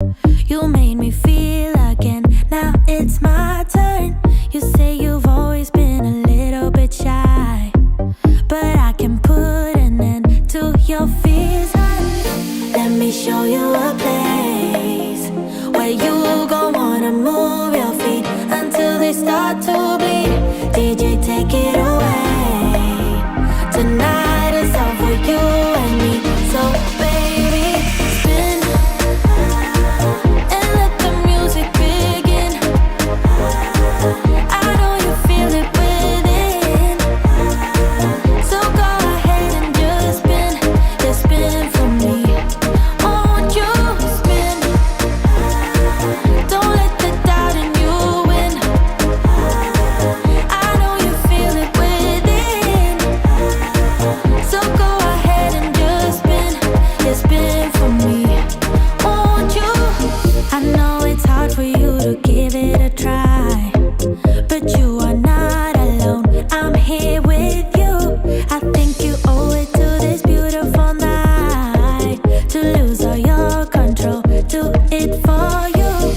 You made me feel again, now it's my turn. You say you've always been a little bit shy, but I can put an end to your fears. Let me show you a place where you gon' wanna move your feet until they start to bleed. DJ, take it away. Tonight is all for you and me. So baby, spin and let the music begin. I know you feel it within, so go ahead and just spin. Just spin for me. Won't you spin? Don't let the doubt in you win. I know you feel it within, so go ahead and just spin. Just spin for me. Won't you? I know it's hard for you to give it a try, but you are not alone. I'm here with you. I think you owe it to this beautiful night to lose all your control. Do it for you.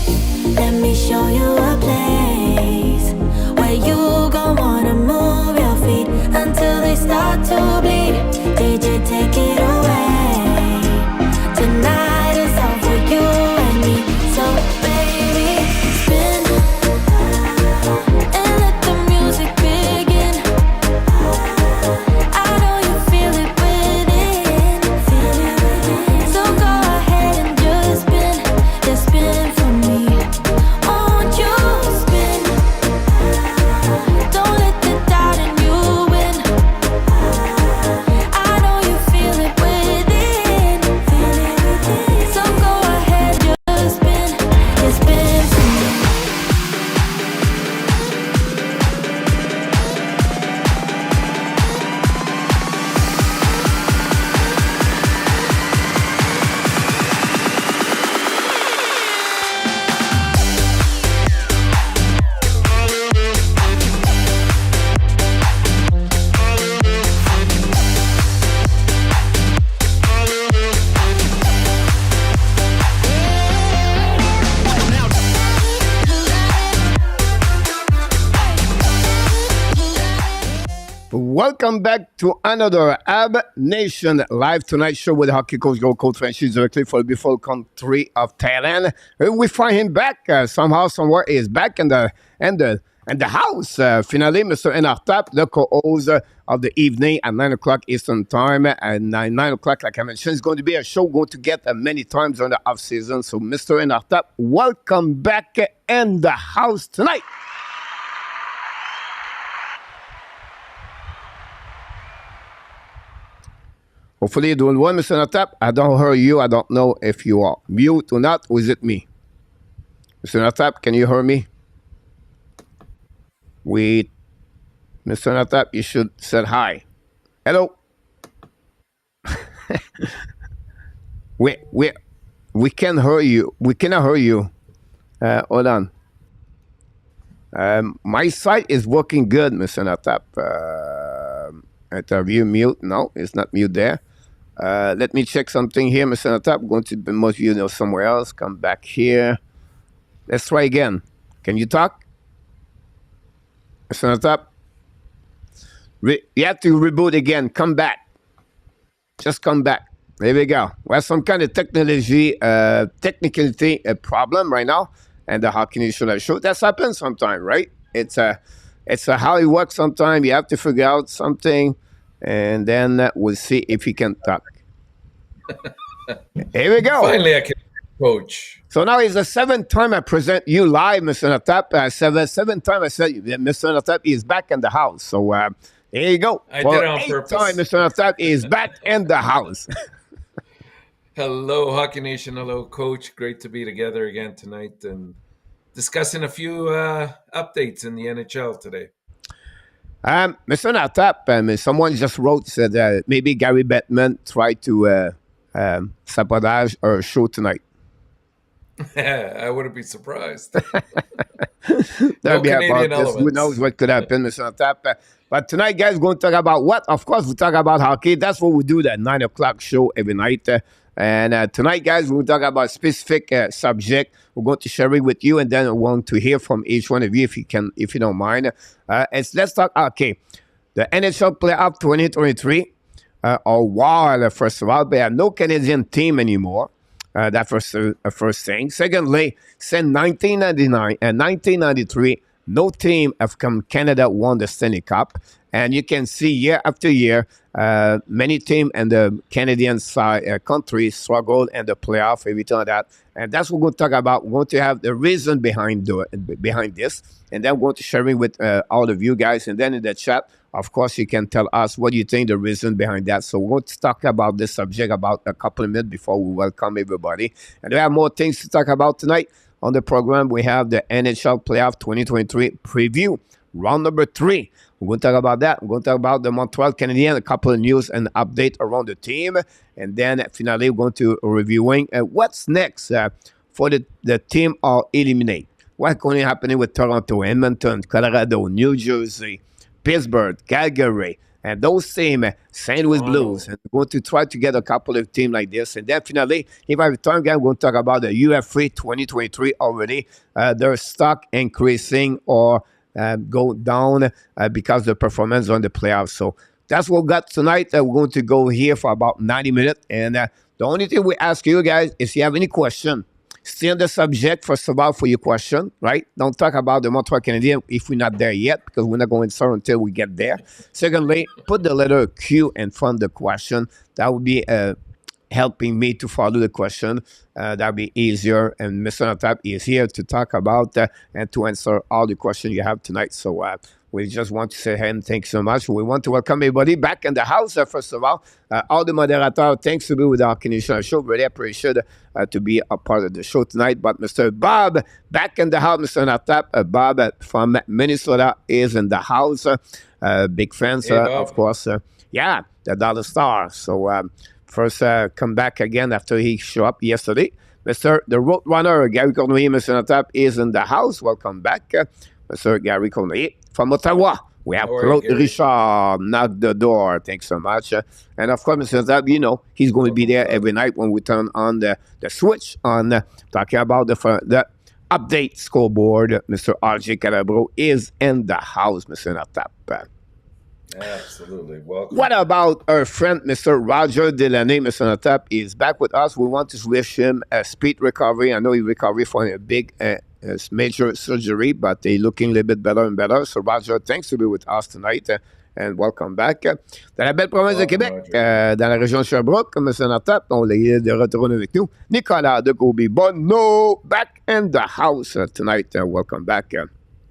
Let me show you a place where you gon' wanna move your feet until they start to bleed. DJ, take it away. Tonight is all for you and me. So baby, spin and let the music begin. I know you feel it within, so go ahead and just spin for me. Won't you spin? Don't let the doubt in you win. I know you feel it within, so go ahead, just spin for me. Welcome back to another AB Nation Live Tonight show with hockey coach, goal coach Francis directly for the beautiful country of Thailand. We find him back somehow, somewhere. He is back in the house. Finally, Mr. ENORTAP, the co-host of the evening at 9 o'clock Eastern Time. And 9 o'clock, like I mentioned, is going to be a show going to get many times on the off season. So, Mr. ENORTAP, welcome back in the house tonight. Hopefully you're doing well, Mr. ENORTAP. I don't hear you. I don't know if you are mute or not, or is it me? Mr. ENORTAP, can you hear me? Wait. Mr. ENORTAP, you should say hi. Hello. we can hear you. We cannot hear you. Hold on. My site is working good, Mr. ENORTAP. Interview mute. No, it's not mute there. Let me check something here, Mr. ENORTAP. Going to be most of you know somewhere else. Come back here. Let's try again. Can you talk? Mr. ENORTAP? You have to reboot again. Come back. Just come back. There we go. We have some kind of technicality problem right now. And the Hockey Nation show. That's happened sometime, right? It's how it works sometimes. You have to figure out something. And then we'll see if he can talk. Here we go. Finally, I can coach. So now it's the seventh time I present you live, Mr. ENORTAP. Seventh time I said Mr. ENORTAP is back in the house. So here you go. I did it on purpose. Time, Mr. ENORTAP is back in the house. Hello, Hockey Nation. Hello, Coach. Great to be together again tonight and discussing a few updates in the NHL today. Mr. ENORTAP, someone just wrote, said maybe Gary Bettman tried to sabotage our show tonight. I wouldn't be surprised. That'd be about this. Who knows what could happen, Mr. ENORTAP. But tonight, guys, we're going to talk about what? Of course, we talk about hockey. That's what we do, that 9 o'clock show every night. And tonight, guys, we'll talk about a specific subject. We're going to share it with you, and then I want to hear from each one of you if you don't mind. Let's talk. Okay, the NHL Playoff 2023 are wild. First of all, they have no Canadian team anymore. That first thing. Secondly, since 1999 and 1993, no team from Canada won the Stanley Cup. And you can see year after year, many teams and the Canadian side countries struggle in the playoff, everything like that. And that's what we're going to talk about. We're going to have the reason behind this. And then we're going to share it with all of you guys. And then in the chat, of course, you can tell us what you think the reason behind that. So we're going to talk about this subject about a couple of minutes before we welcome everybody. And we have more things to talk about tonight. On the program, we have the NHL Playoff 2023 preview, round number 3. We're going to talk about that. We're going to talk about the Montreal Canadiens, a couple of news and update around the team. And then finally, we're going to reviewing what's next for the team are eliminated. What's going to happen with Toronto, Edmonton, Colorado, New Jersey, Pittsburgh, Calgary, and those teams, St. Louis Blues. And we're going to try to get a couple of teams like this. And then finally, if I have time again, we're going to talk about the UF3 2023 already. Their stock increasing or go down because of the performance on the playoffs. So that's what we got tonight. We're going to go here for about 90 minutes. And the only thing we ask you guys is if you have any question, stay on the subject, first of all, for your question, right? Don't talk about the Montreal Canadiens if we're not there yet, because we're not going to start until we get there. Secondly, put the letter Q in front of the question. That would be helping me to follow the question. That'll be easier. And Mr. ENORTAP is here to talk about and to answer all the questions you have tonight. So we just want to say hey and thanks so much. We want to welcome everybody back in the house, first of all the moderators, thanks to be with our Canadian show. Really appreciate to be a part of the show tonight. But Mr. Bob, back in the house, Mr. ENORTAP, Bob from Minnesota is in the house. Big fans, of course. Yeah, the Dollar Star. So first, come back again after he showed up yesterday. The road runner, Gary Cournoyer, Mr. ENORTAP, is in the house. Welcome back, Mr. Gary Cournoyer. From Ottawa, we have Claude Richard, knock the door. Thanks so much. And of course, Mr. ENORTAP, he's going to be there every night when we turn on the switch on talking about the update scoreboard. Mr. RJ Calabro is in the house, Mr. ENORTAP. Absolutely. Welcome. What about our friend, Mr. Roger Delaney? Mr. ENORTAP is back with us. We want to wish him a speed recovery. I know he recovered from a big major surgery, but he's looking a little bit better and better. So, Roger, thanks to be with us tonight. And welcome back. Dans la belle province de Québec, dans la région de Sherbrooke, M. ENORTAP, on est de retour avec nous. Nicolas de Kobe-Bonneau, back in the house tonight. Welcome back.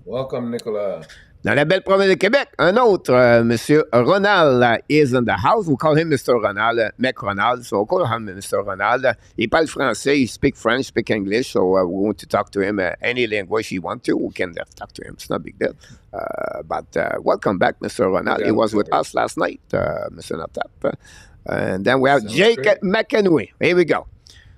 Welcome, Nicolas. Dans la belle province de Québec, un autre, M. Ronald, is in the house. We call him Mr. Ronald, Mac Ronald. So we'll call him Mr. Ronald. He parle français, he speak French, speak English. So we want to talk to him any language he wants to. We can talk to him. It's not a big deal. But welcome back, Mr. Ronald. He was with us last night, Mr. ENORTAP. And then we have Jake McEnway. Here we go.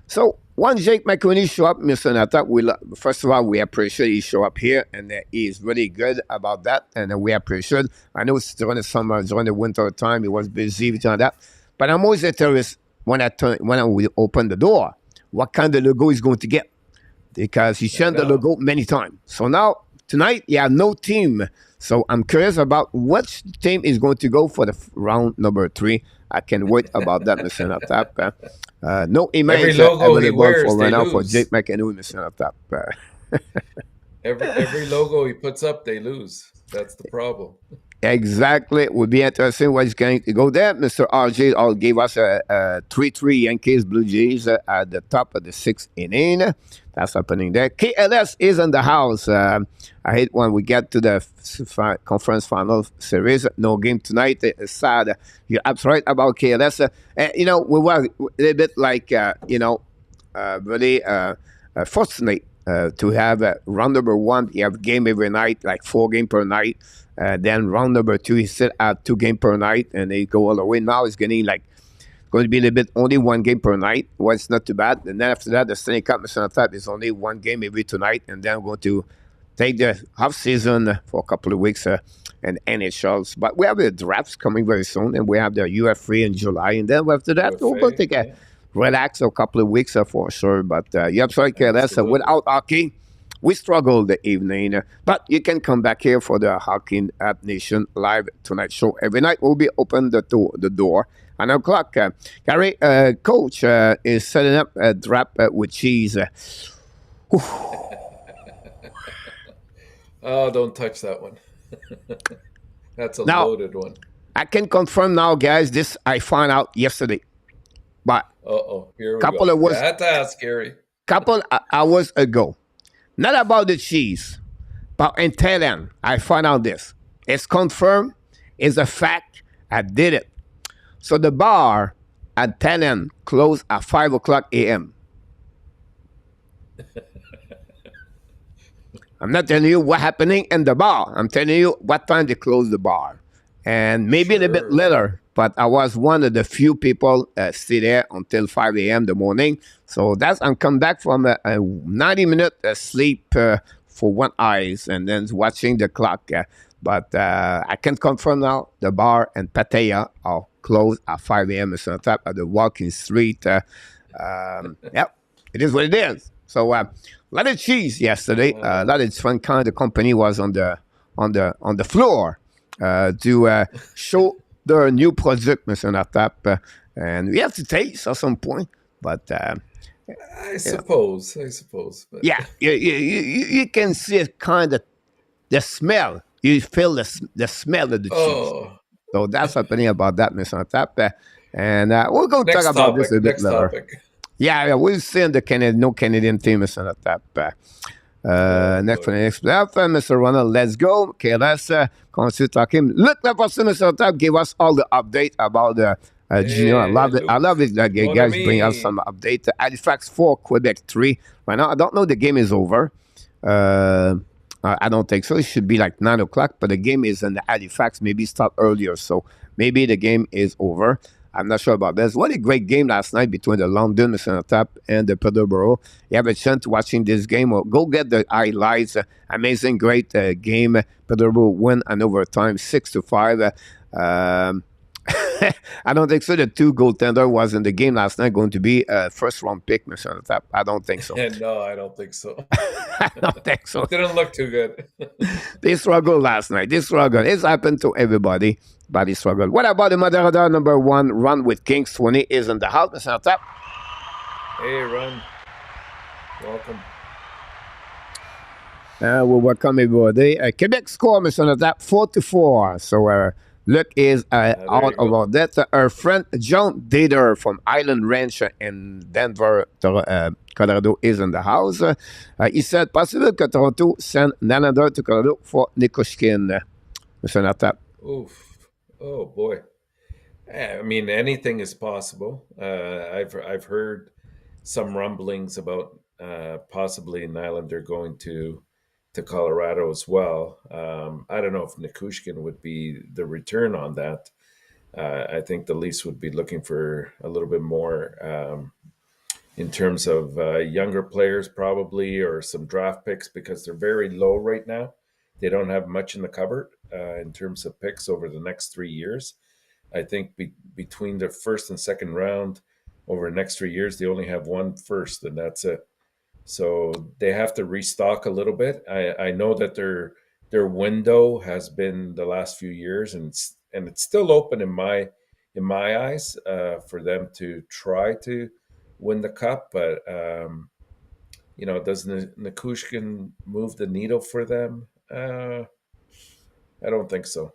So when Jake McEnway show up, Mr. ENORTAP, first of all, we appreciate he show up here, and he's really good about that, and we appreciate. I know it's during the summer, during the winter time, he was busy with that, but I'm always interested when I open the door, what kind of logo he's going to get, because he changed the logo many times. So now tonight, you have no team. So I'm curious about which team is going to go for the round number 3. I can wait about that, Mr. ENORTAP. No emails available for right now for Jake McEnway, Mr. ENORTAP. Every logo he puts up, they lose. That's the problem. Exactly. It would be interesting what's going to go there. Mr. RJ all gave us a 3-3 Yankees Blue Jays at the top of the 6th inning. That's happening there. KLS is in the house. I hate when we get to the conference final series. No game tonight. It's sad. You're absolutely right about KLS. We were a little bit like, really fortunate to have round number 1. You have game every night, like 4 games per night. Then round number 2, he still at 2 games per night, and they go all the way. Now it's going to be a little bit only 1 game per night. Well, it's not too bad. And then after that, the Stanley Cup, Mr. ENORTAP, is only 1 game every 2 nights. And then we're going to take the off season for a couple of weeks and NHLs. But we have the drafts coming very soon, and we have the UF3 in July. And then after that, we're going to take relax a couple of weeks for sure. But you're absolutely correct. Without hockey, we struggle the evening. But you can come back here for the Hockey App Nation Live Tonight show. Every night we'll be open the door. 9 o'clock. Gary, coach is setting up a drop with cheese. Oh, don't touch that one. That's a Now, loaded one. I can confirm now, guys. This I found out yesterday. But Here we couple go. of was I had to ask, Gary. couple hours ago. Not about the cheese, but in Thailand, I found out this. It's confirmed. It's a fact. I did it. So the bar at Thailand closed at 5 o'clock a.m. I'm not telling you what happening in the bar. I'm telling you what time they closed the bar. And maybe a little bit later, but I was one of the few people stay there until 5 a.m. the morning. So I'm come back from a 90-minute sleep for one eyes and then watching the clock. But I can confirm now the bar and Pattaya are closed at 5 a.m. It's on top of the walking street. Yep, it is what it is. So a lot of cheese yesterday. A lot of different kind of company was on the floor to show their new project, Mr. Nortap, and we have to taste at some point. But I suppose. But yeah, you can see it kind of the smell. You feel the smell of the cheese. So that's happening about that, Mr. Nortap. And we're going to talk about this a bit later. Yeah, we'll see in the no Canadian team, Mr. Nortap. Next playoff, Mr. Ronald, let's go. Okay, let's continue talking. Look, that person, Mr. Top, gave us all the update about the junior. I love it. I love it that guys bring us some update. Halifax 4, Quebec 3. Right now, I don't know the game is over. I don't think so. It should be like 9 o'clock, but the game is in the Halifax. Maybe start earlier, so maybe the game is over. I'm not sure about this. What a great game last night between the London, Mr. Tap, and the Peterborough. You have a chance watching this game. Well, go get the highlights. Amazing, great game. Peterborough win an overtime, 6-5. I don't think so. The two goaltender was in the game last night going to be a first-round pick, Mr. Tap. I don't think so. No, I don't think so. I don't think so. Didn't look too good. They struggled last night. It's happened to everybody, but they struggled. What about the Moderador number 1 run with Kings 20 is in the house, Mr. Tap? Hey, Run. Welcome. We welcome everybody. Quebec score, Mr. Tap, 4-4. So look is out about that. Our friend John Dader from Island Ranch in Denver, Colorado is in the house. He said, possible que Toronto send Nanander to Colorado for Nikushkin. Mr. Natap. Oof. Oh, boy. I mean, anything is possible. I've heard some rumblings about possibly Nylander going to Colorado as well. I don't know if Nikushkin would be the return on that. I think the Leafs would be looking for a little bit more in terms of younger players probably, or some draft picks, because they're very low right now. They don't have much in the cupboard in terms of picks over the next 3 years. I think between the first and second round over the next 3 years, they only have one first, and that's it. So they have to restock a little bit. I know that their window has been the last few years, and it's still open in my eyes for them to try to win the cup. But does Nikushkin move the needle for them? I don't think so.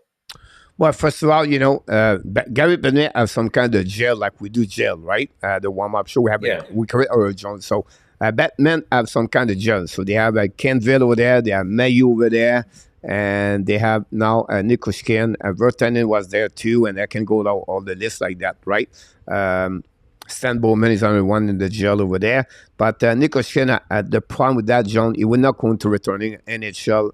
Well, first of all, Gary Bennett has some kind of gel, like we do gel, right? The warm-up show we create our Jones. So Batman have some kind of gel. So they have Kenville over there, they have Mayu over there, and they have now Nikushkin. Vertanen was there too, and I can go down all the list like that, right? Stan Bowman is only one in the gel over there. But Nikushkin, the problem with that, John, he will not going to returning NHL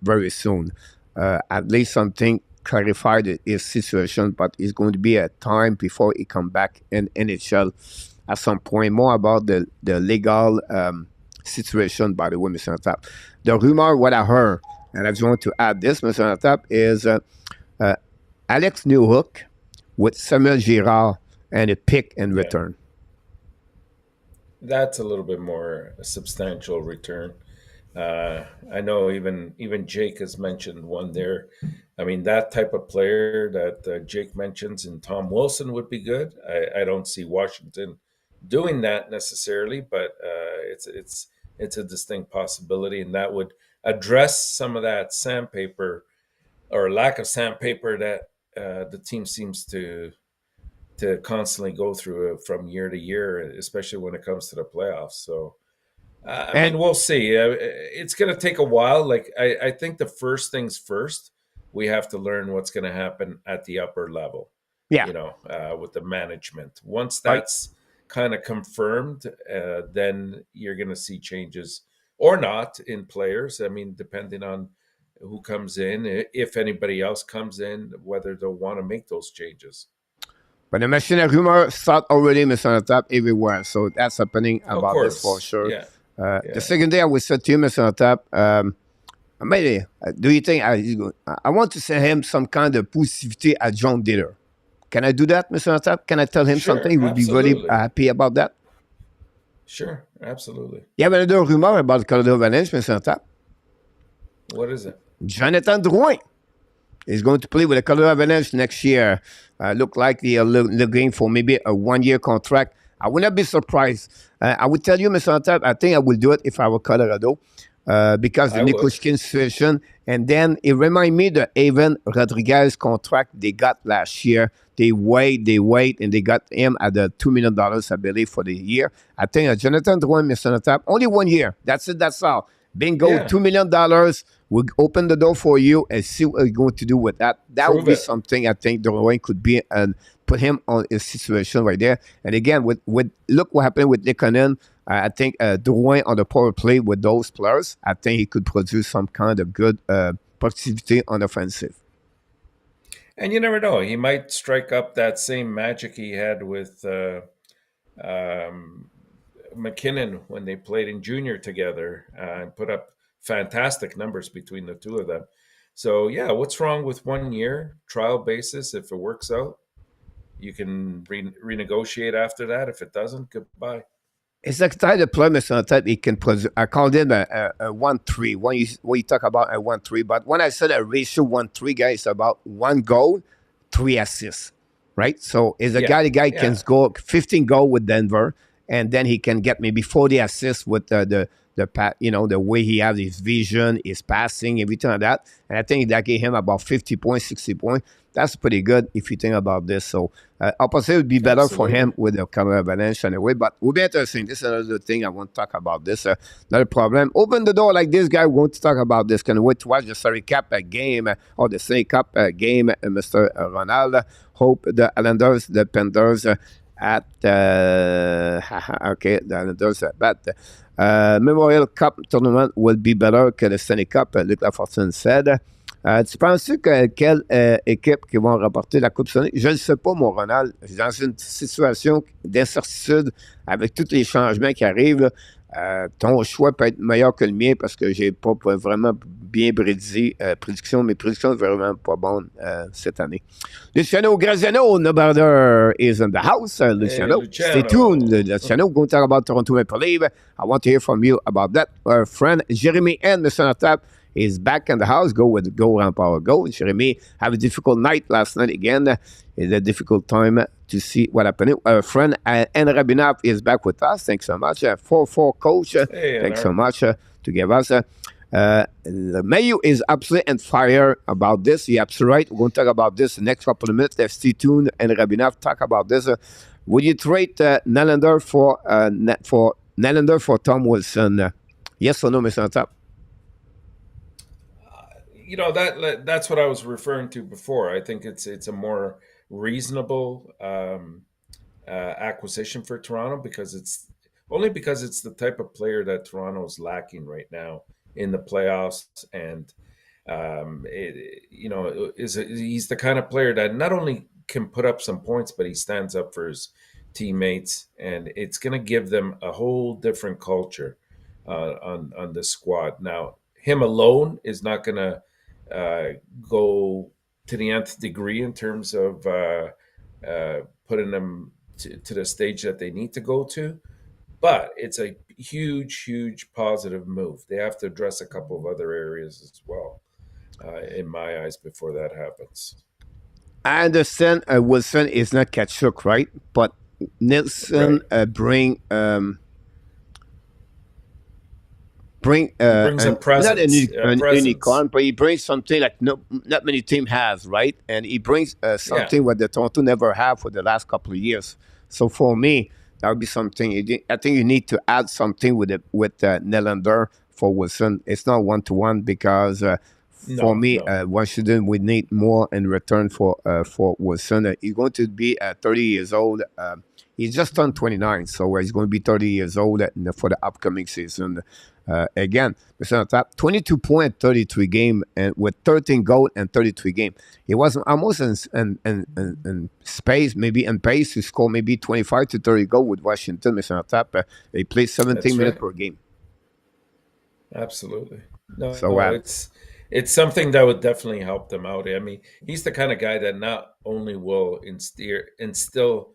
very soon. At least something clarified his situation, but it's going to be a time before he come back in NHL at some point. More about the legal situation, by the way, Mr. Natap. The rumor, what I heard, and I just want to add this, Mr. Natap, is Alex Newhook with Samuel Girard and a pick in return. That's a little bit more substantial return. I know even Jake has mentioned one there. I mean, that type of player that Jake mentions and Tom Wilson would be good. I don't see Washington doing that necessarily, but it's a distinct possibility, and that would address some of that sandpaper or lack of sandpaper that the team seems to constantly go through from year to year, especially when it comes to the playoffs. So I And mean, we'll see. It's going to take a while. Like I think the first things first, we have to learn what's going to happen at the upper level. yeah, With the management. Once right. that's kind of confirmed, then you're going to see changes or not in players. I mean, depending on who comes in, if anybody else comes in, whether they'll want to make those changes. But the machine of rumor start already, Mr. Antap, everywhere. So that's happening Of about this for course, sure. yeah, The yeah, second day I will say to you, Mr. Antap, maybe, do you think I want to send him some kind of positivity at John Diller? Can I do that, Mr. Antap? Can I tell him something? sure, He would be really absolutely, happy about that. sure, absolutely. You have another rumor about Colorado Avalanche, Mr. Antap. What is it? Jonathan Drouin is going to play with the Colorado Avalanche next year. Look like they are looking for maybe a 1-year contract. I would not be surprised. I would tell you, Mr. Antap, I think I will do it if I were Colorado because the I would. Nikoshkin situation. And then it reminds me the Evan Rodriguez contract they got last year. They wait, and they got him at the $2 million, I believe, for the year. I think Jonathan Drouin, Mr. Antap, only 1 year. That's it, that's all. Bingo, Yeah, $2 million. We'll open the door for you and see what you're going to do with that. That would prove be it. something I think Drouin could be and put him on a situation right there. And again, with look what happened with Likonen. I think Drouin on the power play with those players, I think he could produce some kind of good productivity on offensive. And you never know. He might strike up that same magic he had with um, McKinnon when they played in junior together and put up fantastic numbers between the two of them. So, yeah, what's wrong with 1 year trial basis? If it works out, you can renegotiate after that. If it doesn't, goodbye. It's like type of play, Mr. Type, he can produce. I called him a 1-3. When you talk about a 1-3, but when I said a ratio 1-3, guys, it's about 1 goal, 3 assists, right? So is a Yeah, guy can yeah, score 15 goal with Denver, and then he can get maybe 40 assists with the way he has his vision, his passing, everything like that. And I think that gave him about 50 points, 60 points. That's pretty good if you think about this. So opposite would be better for absolutely. him with the Colorado Avalanche anyway. But it will be interesting. This is another thing I want to talk about. This not a problem. Open the door like this guy wants to talk about this. Can wait to watch the Surrey Cup game or the Stanley Cup game, Mr. Ronald. Hope the Islanders, the Panthers at okay, the Islanders but Memorial Cup tournament will be better que le Stanley Cup, Luc Lafortune said. Tu penses que quelle équipe qui vont remporter la Coupe Stanley? Je ne sais pas, mon Ronald. Je suis dans une situation d'incertitude avec tous les changements qui arrivent. Là. Ton choix peut être meilleur que le mien parce que j'ai pas vraiment bien prédiction. Mes prédictions sont vraiment pas bonnes cette année. Luciano Graziano, no brother is in the house. Hey, Luciano, stay tuned. Luciano. Luciano, we're going to talk about Toronto Maple Leaf. I want to hear from you about that. Our friend Jeremy and Mr. Natap is back in the house. Go with Go Round Power Go. Jeremy had a difficult night last night again. It's a difficult time to see what happened. Our friend Anne Rabinov is back with us. Thanks so much. 4-4 coach. Hey, Thanks so Anar. much to give us. Mayu is absolutely on fire about this. You're absolutely right. We're going to talk about this in the next couple of minutes. Let's stay tuned and Rabinov talk about this. Would you trade Nylander for Tom Wilson? Yes or no, Mr. Top? That's what I was referring to before. I think it's a more reasonable acquisition for Toronto because it's the type of player that Toronto is lacking right now in the playoffs, and he's the kind of player that not only can put up some points, but he stands up for his teammates, and it's going to give them a whole different culture on the squad. Now, him alone is not going to go to the nth degree in terms of putting them to the stage that they need to go to. But it's a huge, huge positive move. They have to address a couple of other areas as well, in my eyes, before that happens. I understand Wilson is not Kachuk, right? But Nilsson Right. bring He brings a an not presence, a an presence. unicorn, but he brings something like not many team has, right? And he brings Yeah. something what the Toronto never have for the last couple of years. So for me, that would be something. I think you need to add something with Nylander for Wilson. It's not 1-to-1 because for No, me, no. why shouldn't we need more in return for Wilson? He's going to be 30 years old. He's just turned 29, so he's going to be 30 years old for the upcoming season. Again, Mr. Top, 22 point, 33 game, and with 13 goals and 33 game. He was almost in space, maybe in pace to score maybe 25 to 30 goals with Washington, Mr. Top. He plays 17 That's minutes right. per game. Absolutely. No, So, no, it's something that would definitely help them out. I mean, he's the kind of guy that not only will instill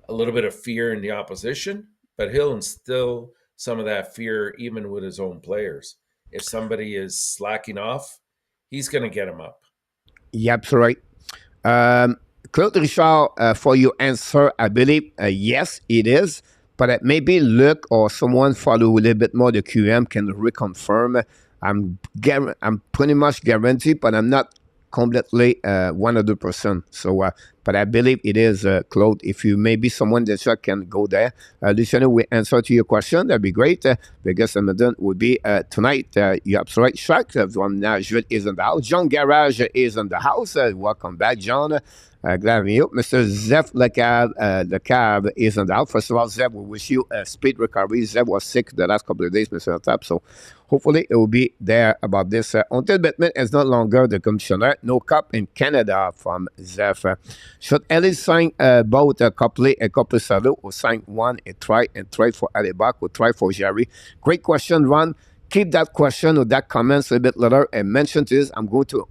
a little bit of fear in the opposition, but he'll instill some of that fear even with his own players. If somebody is slacking off, he's going to get him up. yep, so right. Um, Claude Richard, for your answer, I believe yes, it is. But maybe Luc or someone follow a little bit more the QM can reconfirm. I'm pretty much guaranteed, but I'm not completely 100%. So, but I believe it is Claude. If you maybe someone that can go there, Luciano will answer to your question. That'd be great. Because Edmonton would be tonight. You're absolutely right. Shark from Nashville is in the house. John Garage is in the house. Welcome back, John. Glad to you. Mr. Zeph Lecab is in the house. First of all, Zeph, we wish you a speed recovery. Zeph was sick the last couple of days, Mr. Tap. So hopefully it will be there about this. Until Batman is no longer the commissioner. No cup in Canada from Zeph. Should Ellis sign both Copley and Copley Salo or sign one and trade for Alibak or try for Jerry? Great question, Ron. Keep that question or that comments a bit later and mention this.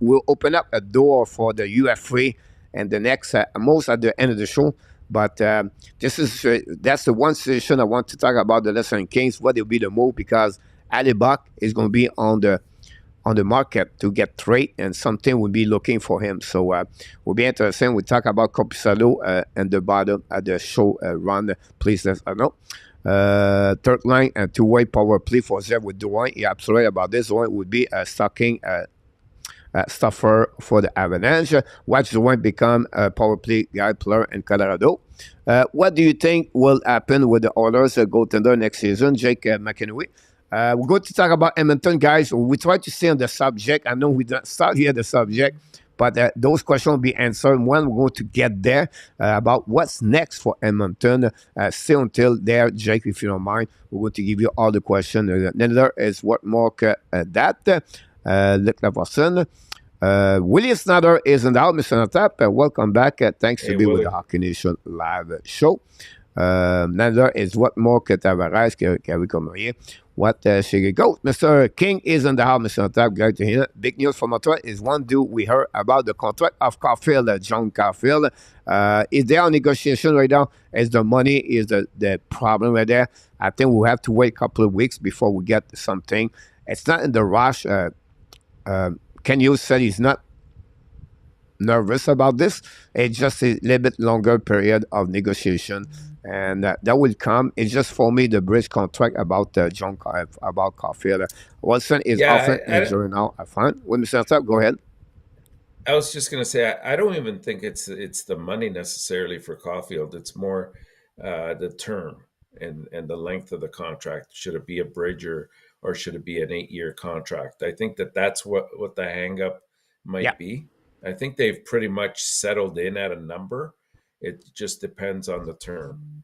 We'll open up a door for the UF3 and the next, most at the end of the show. But that's the one situation I want to talk about the Lesser Kings. What will be the move because Alibak is going to be on the market to get trade and something will be looking for him. So will be interesting. We talk about Copisalo and the bottom at the show run. Please let us know. Third line and two-way power play for Zev with Dwayne. Yeah, absolutely about this one would be stocking stuffer for the Avalanche. Watch the one become a power play guy player in Colorado. What do you think will happen with the Oilers goaltender next season, Jake McEnroe? We're going to talk about Edmonton, guys. We try to stay on the subject. I know we don't start here the subject, but those questions will be answered. One, we're going to get there about what's next for Edmonton. Stay until there, Jake, if you don't mind. We're going to give you all the questions. Another is what more that. Luc Lavorson. Willie Snyder is in the house, Mr. ENORTAP. Welcome back. Thanks Hey, to be with Willie. the Hockey Nation live show. Another is what more que Tavares, que Cournoyer. What should it go? Mr. King is in the house, Mr. ENORTAP. Glad to hear. Big news from Montreal is one dude we heard about the contract of Caulfield, John Caulfield. Is there a negotiation right now? Is the money is the problem right there? I think we'll have to wait a couple of weeks before we get something. It's not in the rush. Ken Hughes said he's not nervous about this. It's just a little bit longer period of negotiation, and that will come. It's just for me the bridge contract about about Caulfield. Wilson is often Yeah, injured now. I find. When Mr. Top, go ahead. I was just going to say, I don't even think it's the money necessarily for Caulfield. It's more the term and the length of the contract. Should it be a bridge or should it be an 8-year contract? I think that's what the hang up Yeah. might be. I think they've pretty much settled in at a number. It just depends on the term.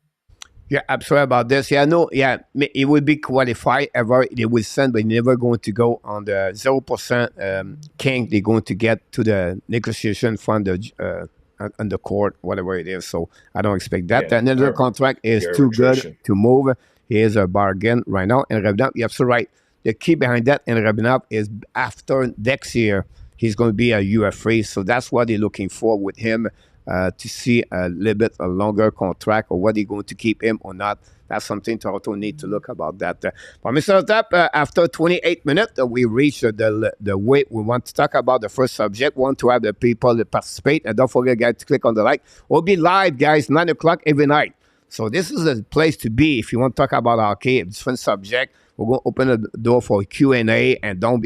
Yeah, absolutely about this. Yeah, no, yeah, it will be qualified ever. They will send, but never going to go on the 0% king. They're going to get to the negotiation from the on the court, whatever it is. So I don't expect that. Yeah, Another contract is the too good arbitration. to move. Here's a bargain right now. And Rabinov, you're absolutely right. The key behind that in Rabinov is after next year, he's going to be a UFA. So that's what they're looking for with him. To see a little bit a longer contract or whether they're going to keep him or not. That's something Toronto need to look about that. But Mr. Tap, after 28 minutes, we reach the way we want to talk about the first subject. We want to have the people that participate. And don't forget, guys, to click on the like. We'll be live, guys, 9 o'clock every night. So this is the place to be if you want to talk about hockey, different subject. We're going to open the door for Q&A, and don't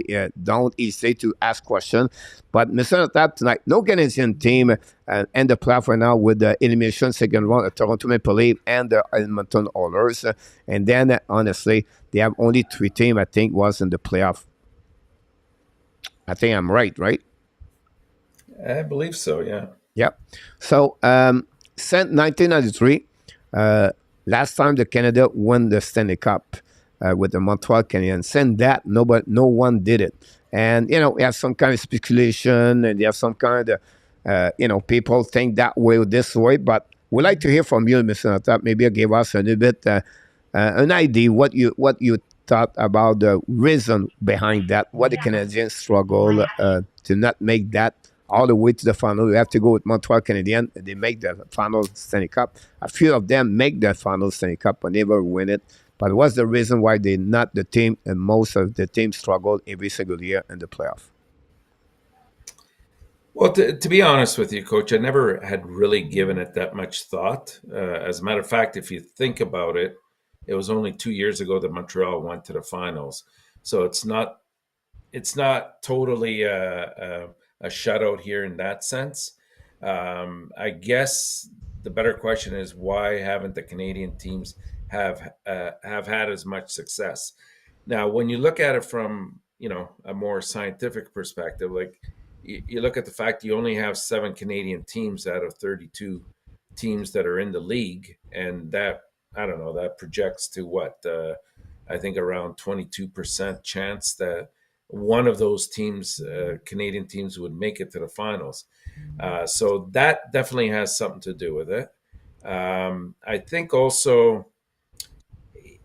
hesitate to ask questions. But Mr. Tap tonight, no Canadian team and the playoff right now with the elimination second round of Toronto Maple Leafs and the Edmonton Oilers. And then, honestly, they have only 3 teams, I think, was in the playoff. I think I'm right? I believe so, yeah. Yep. So, since 1993, last time the Canada won the Stanley Cup with the Montreal Canadiens. Since that, no one did it. And, we have some kind of speculation, and you have some kind of, people think that way or this way. But we'd like to hear from you, Mr. Natap. Maybe give us a little bit an idea what you thought about the reason behind that, what the Canadiens struggle to not make that all the way to the final. We have to go with Montreal Canadiens. They make the final Stanley Cup. A few of them make the final Stanley Cup but never win it. But what's the reason why they not the team, and most of the teams struggle every single year in the playoff? Well, to be honest with you, Coach, I never had really given it that much thought. As a matter of fact, if you think about it, it was only 2 years ago that Montreal went to the finals. So it's not totally a shutout here in that sense. I guess the better question is, why haven't the Canadian teams have had as much success? Now, when you look at it from a more scientific perspective, like you look at the fact you only have 7 Canadian teams out of 32 teams that are in the league, and that, I don't know, that projects to what, I think around 22% chance that one of those teams, Canadian teams, would make it to the finals. So that definitely has something to do with it. I think also,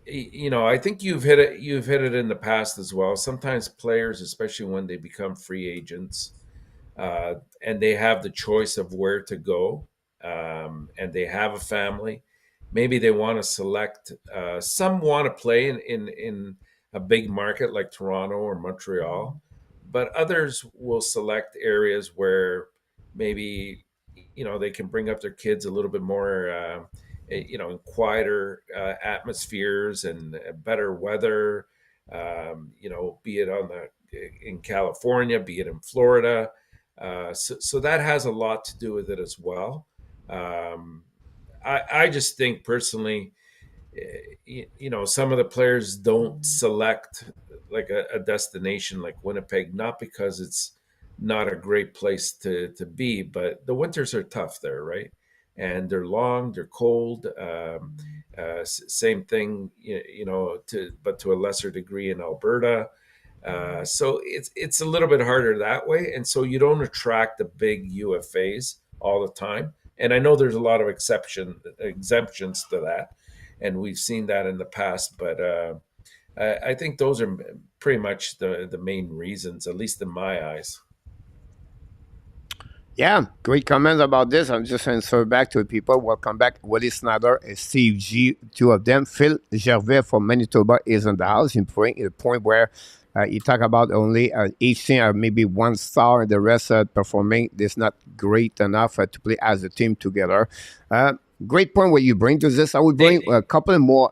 I think you've hit it in the past as well. Sometimes players, especially when they become free agents, and they have the choice of where to go, and they have a family, maybe they want to select. Some want to play in a big market like Toronto or Montreal, but others will select areas where maybe they can bring up their kids a little bit more, in quieter atmospheres and better weather. Be it in California, be it in Florida. So that has a lot to do with it as well. I just think personally, some of the players don't select like a destination like Winnipeg, not because it's not a great place to be, but the winters are tough there, right? And they're long, they're cold. Same thing, but to a lesser degree in Alberta. So it's a little bit harder that way, and so you don't attract the big UFAs all the time. And I know there's a lot of exemptions to that, and we've seen that in the past. But I think those are pretty much the main reasons, at least in my eyes. Yeah, great comments about this. I'm just answering back to the people. Welcome back. Willie Snyder and Steve G, 2 of them. Phil Gervais from Manitoba is in the house. In the point where you talk about only each team maybe 1 star and the rest performing is not great enough to play as a team together. Great point what you bring to this. I would bring a couple more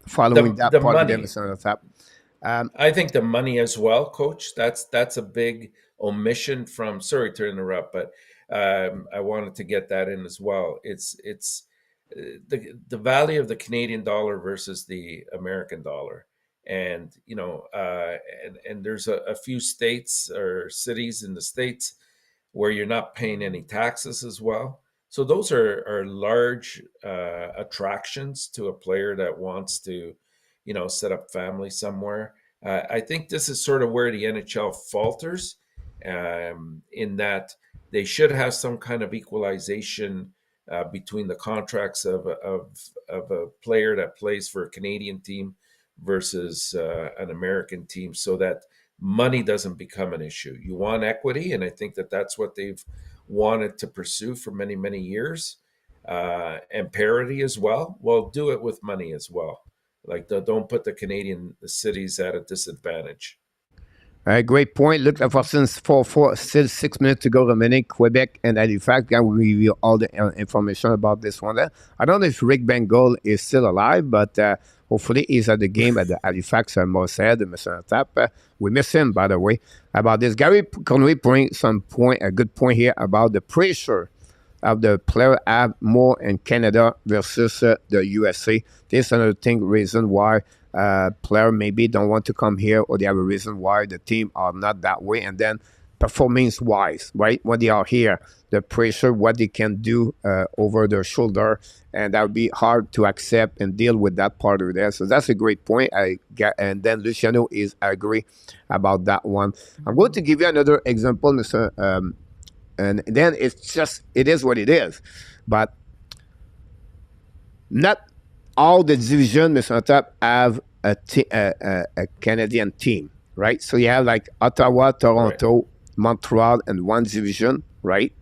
following that part money. Of the I think the money as well, Coach. That's a big omission from. Sorry to interrupt, but I wanted to get that in as well. It's the value of the Canadian dollar versus the American dollar, and and there's a few states or cities in the States where you're not paying any taxes as well. So those are large attractions to a player that wants to, set up family somewhere. I think this is sort of where the NHL falters, in that they should have some kind of equalization between the contracts of a player that plays for a Canadian team versus an American team, so that money doesn't become an issue. You want equity, and I think that that's what they've wanted to pursue for many, many years. and parity as well, well, do it with money as well. Like, don't put the Canadian cities at a disadvantage. Great point. Look, for since still 6 minutes to go remaining, Quebec and Halifax. I will review all the information about this one. I don't know if Rick Bengal is still alive, but hopefully he's at the game at the Halifax Morsehead, Mr. Tap. We miss him, by the way, about this. Gary Cournoyer bring a good point here about the pressure of the player have more in Canada versus the USA. This is another reason why player maybe don't want to come here, or they have a reason why the team are not that way. And then performance wise, right, when they are here, the pressure, what they can do over their shoulder, and that would be hard to accept and deal with that part of there. So that's a great point. And then Luciano is agree about that one. I'm going to give you another example, Mr. And then it is what it is. But not all the division, Mr. Tap, have a Canadian team, right? So you have like Ottawa, Toronto, right, Montreal, and one division, right?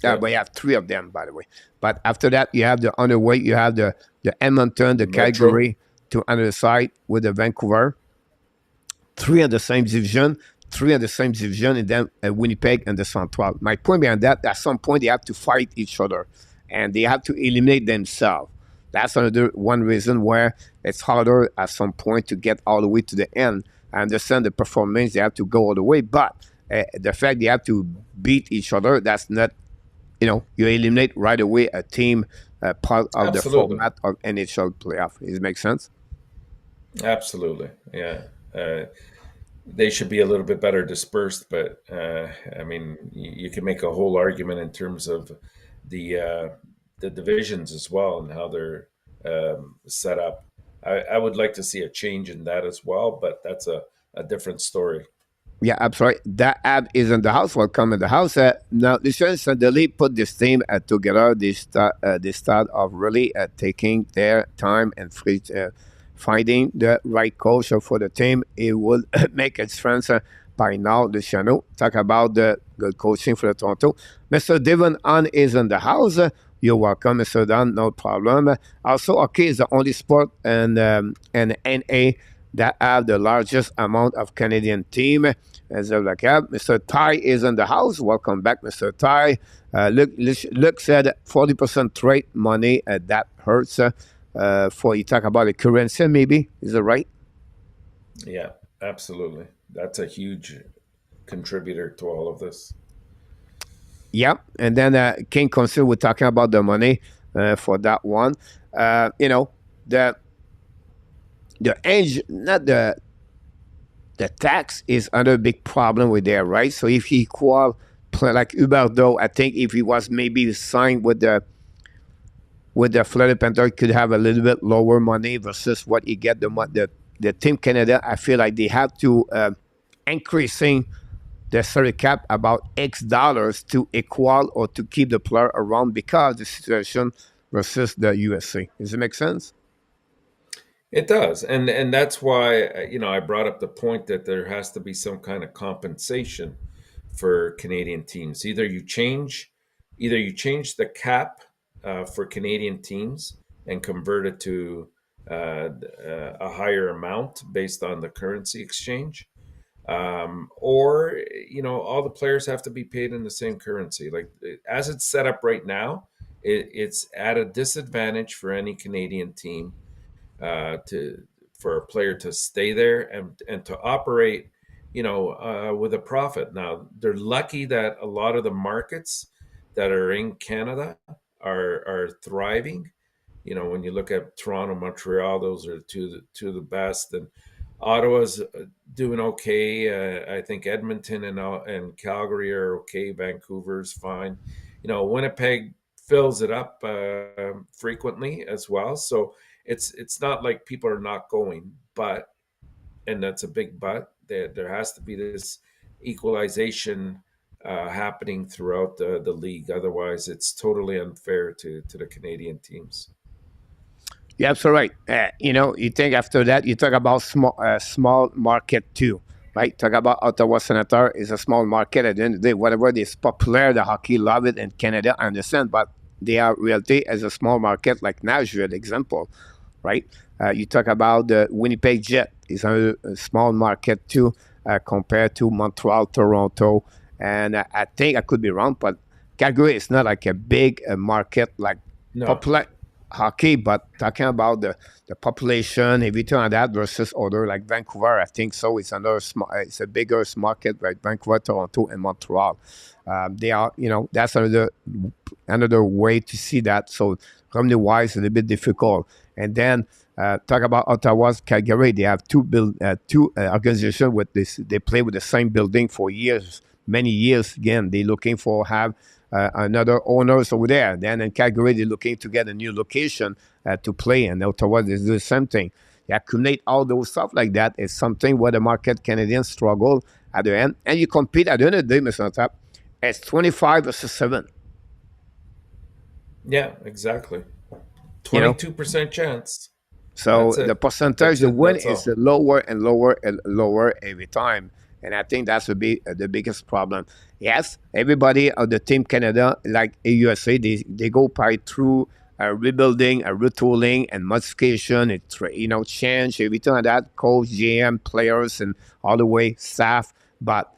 Yeah. But you have three of them, by the way. But after that, you have the underweight, you have the Edmonton, the Calgary to another side with the Vancouver. Three of the same division, and then Winnipeg and the Central. My point behind that, at some point, they have to fight each other, and they have to eliminate themselves. That's another one reason where it's harder at some point to get all the way to the end. I understand the performance, they have to go all the way, but the fact they have to beat each other, that's not, you eliminate right away a team part of the format of NHL playoff. Does it make sense? Absolutely, yeah. They should be a little bit better dispersed, but I mean, you can make a whole argument in terms of the divisions as well and how they're set up. I would like to see a change in that as well, but that's a different story. Yeah, absolutely. That app is in the house. Welcome in the house. Now, the Lions suddenly put this team together. They start of really taking their time and finding the right coach for the team. It will make its friends by now. Luciano talk about the good coaching for the Toronto. Mr. Devon Hahn is in the house. You're welcome, Mr. Don. No problem. Also, hockey is the only sport and NA that have the largest amount of Canadian team. As of like that, Mr. Ty is in the house. Welcome back, Mr. Ty. Luke said 40% trade money. That hurts. For you talk about the currency, maybe, is it right? Yeah, absolutely. That's a huge contributor to all of this. Yep, and then King Council, we're talking about the money for that one. The age, not the tax is another big problem with there, right? So if he equal like Huberdeau, I think if he was maybe signed with the Florida Panthers, could have a little bit lower money versus what he get the Team Canada. I feel like they have to increasing the salary cap about X dollars to equal or to keep the player around because the situation versus the USA. Does it make sense? It does, and that's why I brought up the point that there has to be some kind of compensation for Canadian teams. Either you change the cap for Canadian teams and convert it to a higher amount based on the currency exchange, or all the players have to be paid in the same currency. Like as it's set up right now, it's at a disadvantage for any Canadian team for a player to stay there and to operate, with a profit. Now they're lucky that a lot of the markets that are in Canada are thriving. When you look at Toronto, Montreal, those are two of the best, and Ottawa's doing okay. I think Edmonton and Calgary are okay. Vancouver's fine. Winnipeg fills it up frequently as well. So it's not like people are not going, and that's a big but. There has to be this equalization happening throughout the league. Otherwise, it's totally unfair to the Canadian teams. Yeah, absolutely right. You think after that, you talk about small market too, right? Talk about Ottawa Senator is a small market. At the end of the day, whatever is popular, the hockey love it in Canada, I understand. But they are realty as a small market like Nashville, example, right? You talk about the Winnipeg Jet is a small market too, compared to Montreal, Toronto, and I think I could be wrong, but Calgary is not like a big market like No. popular hockey, but talking about the population, everything like that versus other like Vancouver, I think so. It's another small, it's a bigger market like Vancouver, Toronto, and Montreal. They are, that's another way to see that. So revenue wise, a little bit difficult. And then talk about Ottawa's Calgary. They have two organizations with this. They play with the same building for years, many years. Again, they're looking for have another owners over there. Then in Calgary, they're looking to get a new location to play. And Ottawa is the same thing. You accumulate all those stuff like that. It's something where the market Canadians struggle at the end. And you compete at the end of the day, Mr. Tap. It's 25 versus 7. Yeah, exactly. 22% chance. So the percentage to win That's is all. lower and lower and lower every time. And I think that's would be the biggest problem. Yes, everybody of the Team Canada, like USA, they go by through rebuilding, retooling, and modification. Change everything like that. Coach, GM, players, and all the way staff. But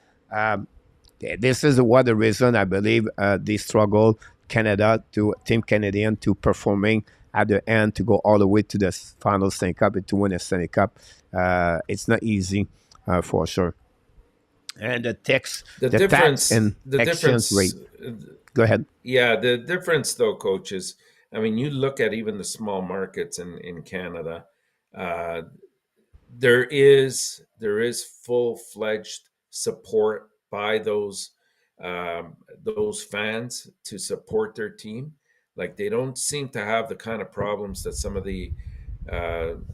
this is what the reason I believe they struggle Canada to Team Canadian to performing at the end to go all the way to the final Stanley Cup and to win a Stanley Cup. It's not easy for sure. And the tax and the exchange difference, rate. Go ahead. yeah, the difference though, coaches. I mean, you look at even the small markets in Canada. Uh, there is full-fledged support by those fans to support their team. Like they don't seem to have the kind of problems that some of the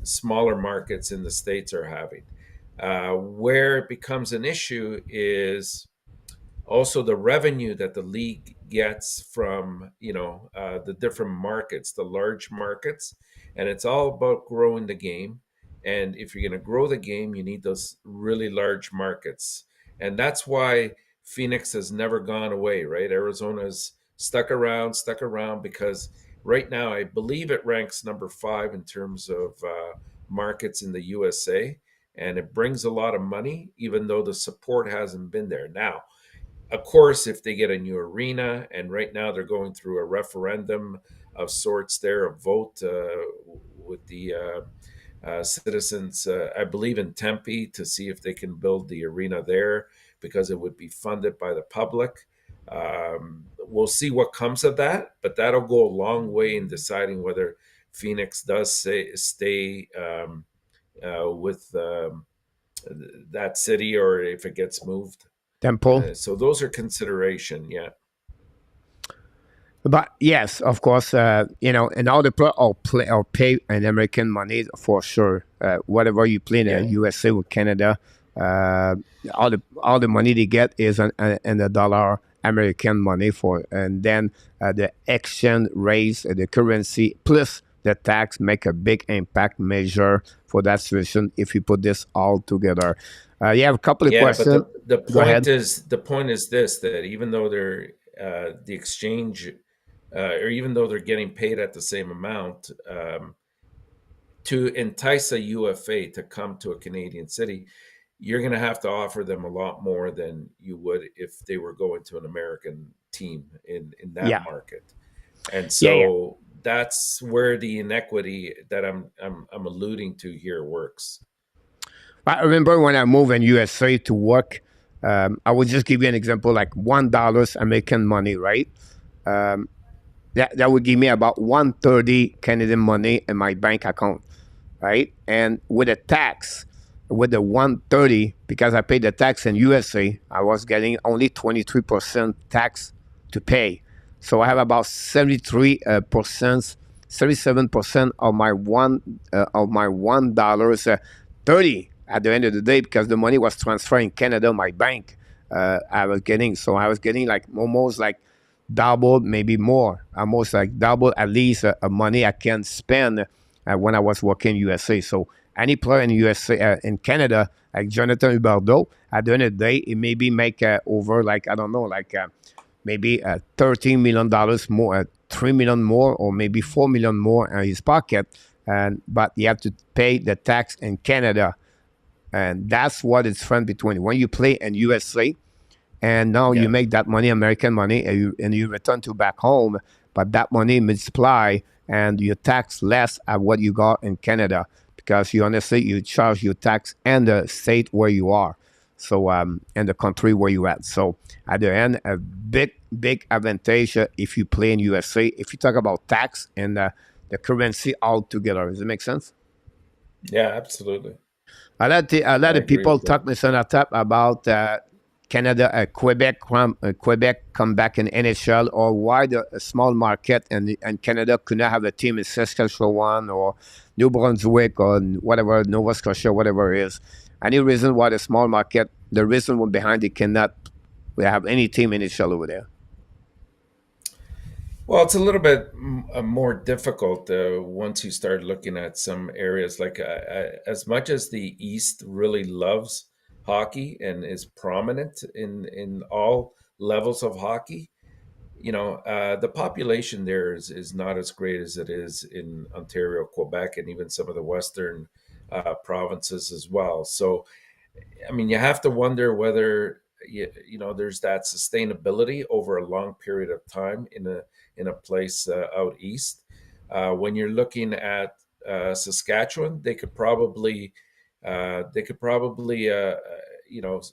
smaller markets in the States are having. Where it becomes an issue is also the revenue that the league gets from the different markets, the large markets, and it's all about growing the game. And if you're going to grow the game, you need those really large markets, and that's why Phoenix has never gone away, right? Arizona's stuck around because right now I believe it ranks number 5 in terms of markets in the USA, and it brings a lot of money, even though the support hasn't been there. Now, of course, if they get a new arena, and right now they're going through a referendum of sorts there, a vote with the citizens, I believe in Tempe, to see if they can build the arena there because it would be funded by the public. We'll see what comes of that, but that'll go a long way in deciding whether Phoenix does stay with that city or if it gets moved. Temple. So those are consideration, yeah. But yes, of course, and all the play or pay an American money for sure. Whatever you play in the USA or Canada, all the money they get is in the dollar American money and then the exchange rate, the currency plus the tax make a big impact measure for that situation if you put this all together. You have a couple of questions. But the point is this, that even though they're the exchange, or even though they're getting paid at the same amount, to entice a UFA to come to a Canadian city, you're going to have to offer them a lot more than you would if they were going to an American team in that market. And so that's where the inequity that I'm alluding to here works. I remember when I moved in USA to work, I would just give you an example, like $1 American money, right? That would give me about 130 Canadian money in my bank account, right? And with the tax, with the 130, because I paid the tax in USA, I was getting only 23% tax to pay. So I have about 77% of my $1 30 at the end of the day, because the money was transferred in Canada, my bank. I was getting like almost like double, maybe more, almost like double at least money I can spend when I was working USA. So any player in USA, in Canada, like Jonathan Huberdeau, at the end of the day, it maybe make over like, I don't know, like maybe $13 million more, $3 million more or maybe $4 million more in his pocket, and but you have to pay the tax in Canada, and that's what it's different between when you play in USA and now you Yeah. make that money, American money, and you return to back home, but that money multiply and you tax less at what you got in Canada because you charge your tax in the state where you are, so in the country where you at. So at the end, a big advantage if you play in USA. If you talk about tax and the currency altogether, does it make sense? Yeah, absolutely. A lot I of agree people with that. talk, Mr. Natap, about Canada, Quebec come back in NHL, or why a small market and Canada could not have a team in Saskatchewan or New Brunswick or whatever, Nova Scotia, whatever it is. Any reason why the small market, the reason behind it cannot have any team in NHL over there? Well, it's a little bit more difficult once you start looking at some areas. Like as much as the East really loves hockey and is prominent in all levels of hockey, the population there is not as great as it is in Ontario, Quebec, and even some of the Western provinces as well. So I mean, you have to wonder whether there's that sustainability over a long period of time in a place out east. When you're looking at Saskatchewan, they could probably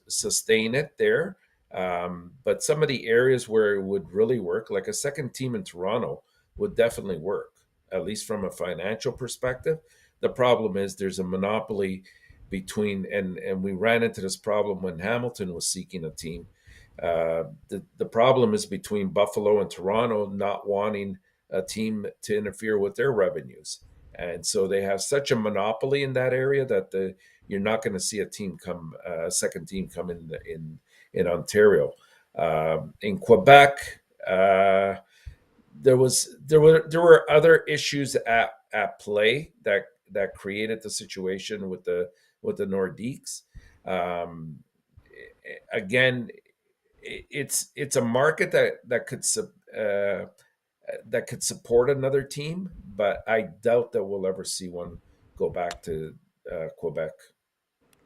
sustain it there. But some of the areas where it would really work, like a second team in Toronto, would definitely work, at least from a financial perspective. The problem is there's a monopoly between, and we ran into this problem when Hamilton was seeking a team. The problem is between Buffalo and Toronto not wanting a team to interfere with their revenues, and so they have such a monopoly in that area that you're not going to see a second team come in Ontario. In Quebec, there were other issues at play that created the situation with the Nordiques. Um, Again, it's a market uh, that could support another team, but I doubt that we'll ever see one go back to Quebec.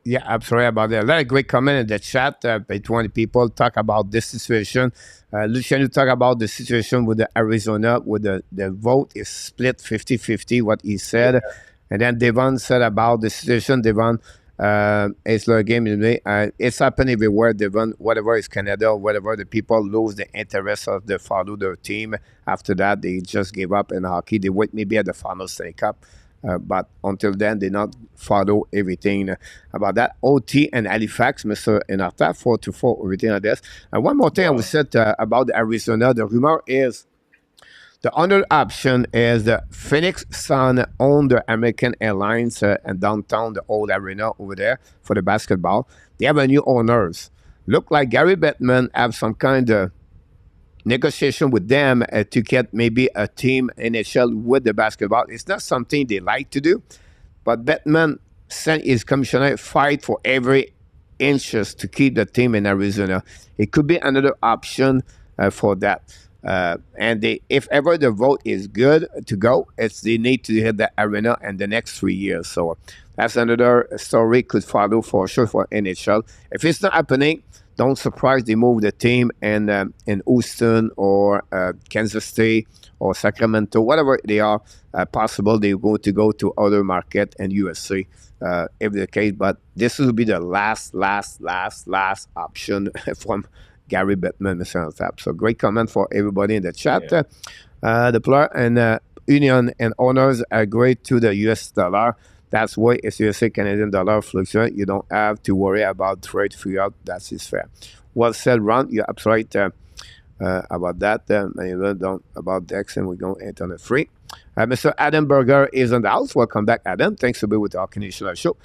Yeah, I'm sorry about that. A lot of great comment in the chat between people talk about this situation. Lucien, you talk about the situation with the Arizona, with the vote is split 50-50, what he Yeah, said. And then Devon said about the situation. Devon, it's like a game in me. It's happening everywhere, Devon, whatever is Canada, whatever, the people lose the interest of the follow their team. After that, they just give up in hockey. They wait maybe at the final Stanley Cup. But until then, they not follow everything about that. OT and Halifax, Mr. ENORTAP, 4-4, everything like this. And one more thing I would wow. say about Arizona, the rumor is the other option is the Phoenix Sun own the American Airlines and downtown, the old arena over there for the basketball. They have a new owners. Look like Gary Bettman have some kind of negotiation with them to get maybe a team NHL with the basketball. It's not something they like to do, but Bettman sent his commissioner fight for every inches to keep the team in Arizona. It could be another option for that. If ever the vote is good to go, they need to hit the arena in the next 3 years. So that's another story could follow for sure for NHL. If it's not happening, don't surprise they move the team in Houston or Kansas City or Sacramento, whatever they are. Possible they're going to go to other market and USA if the case. But this will be the last option from Gary Bettman, Mr. Antap. So great comment for everybody in the chat. Yeah. The player and union and owners agree to the US dollar. That's why if USA Canadian dollar fluctuate, you don't have to worry about trade figure out. That is fair. Well said, Ron. You're absolutely about that. Don't about Dex, and we're going internet free. Mr. Adam Berger is on the house. Welcome back, Adam. Thanks for being with our Canadian show.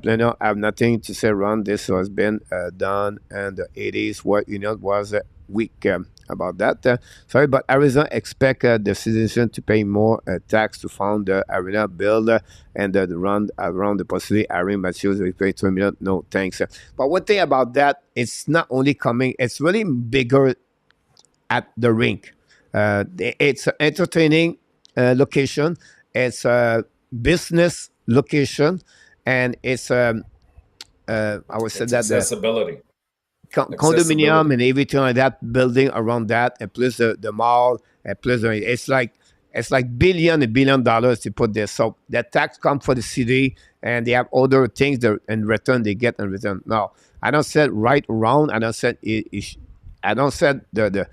Plano, I have nothing to say, Ron. This has been done in the 80s where union was weak about that. Sorry, but Arizona expect the citizen to pay more tax to fund the arena build and run around the possibility Aaron Matthews will pay $2 million. No, thanks. But one thing about that, it's not only coming, it's really bigger at the rink. It's an entertaining location. It's a business location, and it's I would say It's that the accessibility. condominium Accessibility. and everything like that building around that, and plus the mall, and plus it's like $1 billion to put there. So that tax come for the city, and they have other things that in return they get in return. Now, I don't said right or wrong. I don't said I don't said the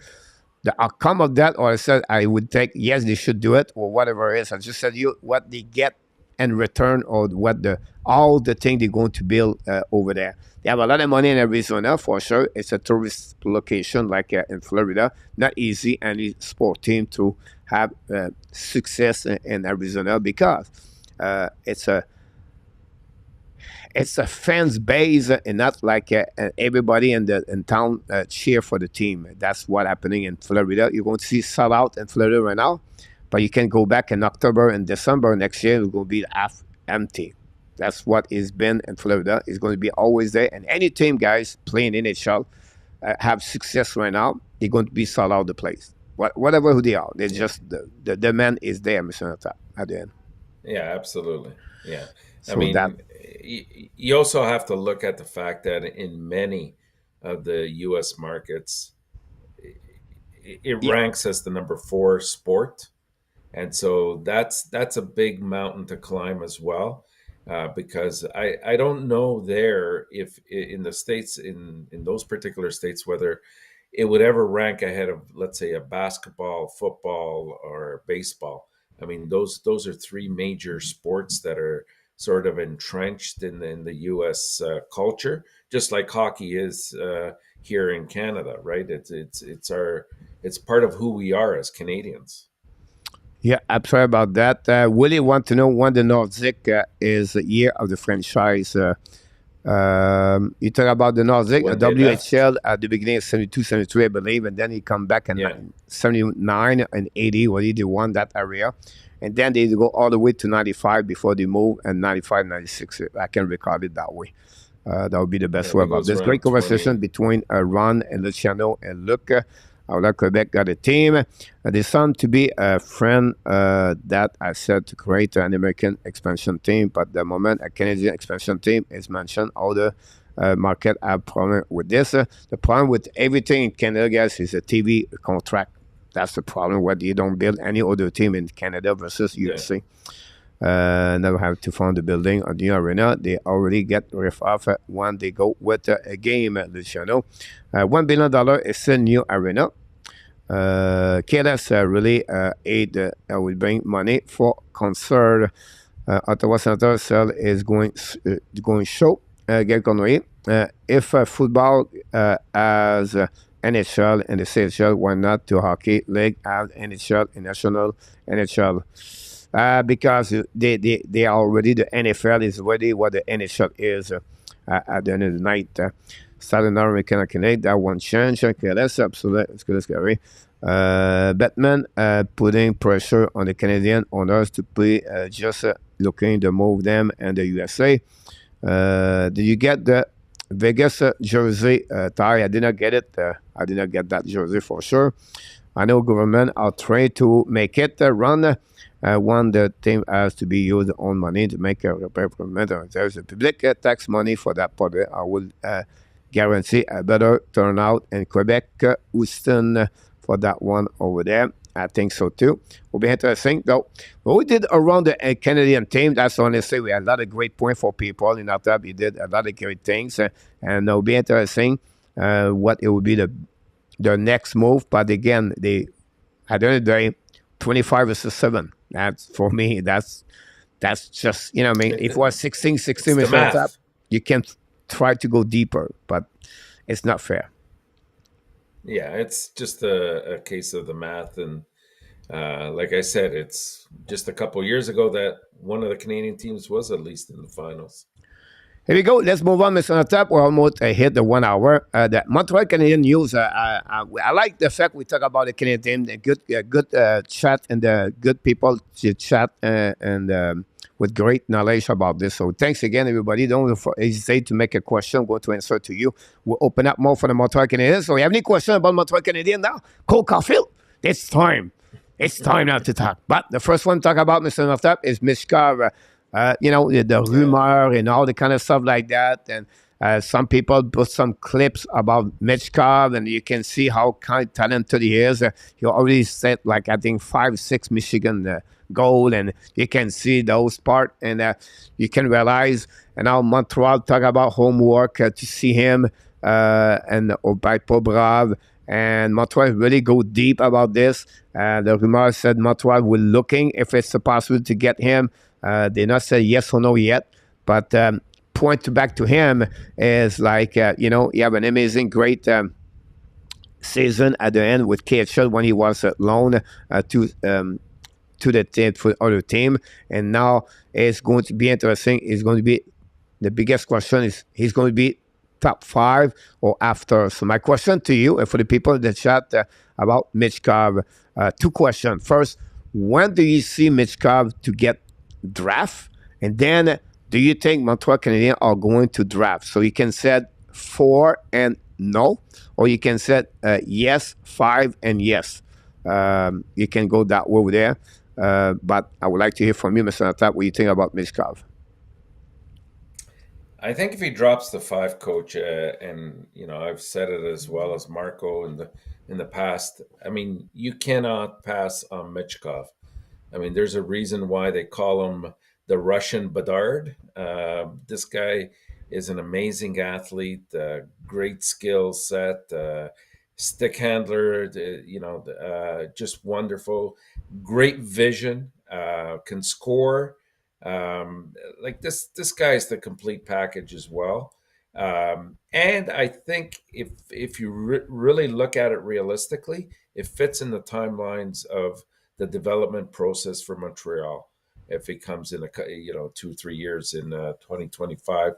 outcome of that, or I said I would take yes they should do it or whatever it is. I just said you what they get in return, or what the all the thing they're going to build over there. They have a lot of money in Arizona for sure. It's a tourist location like in Florida. Not easy any sport team to have success in Arizona because it's a fans base and not like everybody in town cheer for the team. That's what happening in Florida. You're going to see sell out in Florida right now, but you can go back in October and December next year. It's going to be half empty. That's what it's been in Florida. It's going to be always there. And any team, guys, playing NHL have success right now, they're going to be sold out the place. Whatever who they are, they just the demand is there, Mr. Nata, at the end. Yeah, absolutely. Yeah. I So that mean, you also have to look at the fact that in many of the U.S. markets, it yeah, ranks as the number 4 sport, and so that's a big mountain to climb as well. Because I don't know there if in the states in those particular states whether it would ever rank ahead of, let's say, a basketball, football, or baseball. I mean, those are three major sports that are sort of entrenched in the U.S. Culture, just like hockey is here in Canada, right? It's part of who we are as Canadians. yeah, I'm sorry about that. Willie want to know when the Nordic is the year of the franchise. You talk about the Nordic, When they left, WHL at the beginning of 72, 73, I believe, and then he come back in yeah, 79 and 80, where they won that area. And then they go all the way to 95 before they move, and 95, 96. I can record it that way. That would be the I best way think it about was this. Great around conversation 20. between Ron and Luciano and Luc. Like Quebec got a team. They sound to be a friend that I said to create an American expansion team, but the moment a Canadian expansion team is mentioned, all the market have problem with this. The problem with everything in Canada, guys, is a TV contract. That's the problem. Where you don't build any other team in Canada versus Yeah, USA. Never have to fund the building or the arena. They already get ripped off when they go with a game, Luciano. $1 billion is a new arena. KLS really aid will bring money for concert. Ottawa Center Cell is going show. Get Cournoyer. If football has NHL and the CHL, why not to hockey league have NHL and national NHL? Because they are already the NFL is already what the NHL is at the end of the night. Southern American Canada, that one change. Okay, let's absolutely. Batman putting pressure on the Canadian owners to be just looking to move them and the USA. Did you get the Vegas jersey, Ty? I did not get it. I did not get that jersey for sure. I know government are trying to make it run. One, the team has to be used on money to make a repair. There's a public tax money for that project. I will guarantee a better turnout in Quebec, Houston, for that one over there. I think so too. Will be interesting though. What we did around the Canadian team, that's honestly we had a lot of great points for people in our tab. We did a lot of great things, and it'll be interesting what it will be the next move. But again, they at the end of the day, 25 versus 7. That's for me. That's just I mean, if it was 16, it's 16 the versus top, math. you can try to go deeper, but it's not fair. Yeah, it's just a case of the math, and like I said, it's just a couple years ago that one of the Canadian teams was at least in the finals. Here we go. Let's move on, Mr. Top. We're almost hit the 1 hour. The Montreal Canadian News. I like the fact we talk about the Canadian team, the good chat, and the good people to chat and with great knowledge about this. So thanks again, everybody. Don't hesitate to make a question. I'm going to answer to you. We'll open up more for the Montreal Canadiens. So you have any question about Montreal Canadiens now? Cole Caulfield. It's time. It's time now to talk. But the first one to talk about, Mr. ENORTAP, is Mishkov. The Yeah. rumor and all the kind of stuff like that. And some people put some clips about Mishkov, and you can see how kind of talented he is. He already set, like, I think, 5, 6 Michigan goal, and you can see those part, and you can realize. And now Montreal talk about homework to see him and by Pobrov. And Montreal really go deep about this. The rumor said Montreal will looking if it's possible to get him. They not said yes or no yet, but point back to him is like he have an amazing, great season at the end with KHL when he was loaned to the team for other team, and now it's going to be interesting. It's going to be the biggest question is he's going to be top 5 or after. So my question to you and for the people in the chat about Michkov, 2 questions. First, when do you see Michkov to get draft? And then do you think Montreal Canadiens are going to draft? So you can set 4 and no, or you can set yes, 5 and yes. You can go that way over there. But I would like to hear from you, Mr. ENORTAP, what you think about Michkov. I think if he drops the 5, coach, and I've said it as well as Marco in the past. I mean, you cannot pass on Michkov. I mean, there's a reason why they call him the Russian Bedard. This guy is an amazing athlete, great skill set, stick handler, just wonderful, great vision, can score. Like this guy is the complete package as well. And I think if you really look at it realistically, it fits in the timelines of the development process for Montreal. If he comes in 2-3 years in 2025,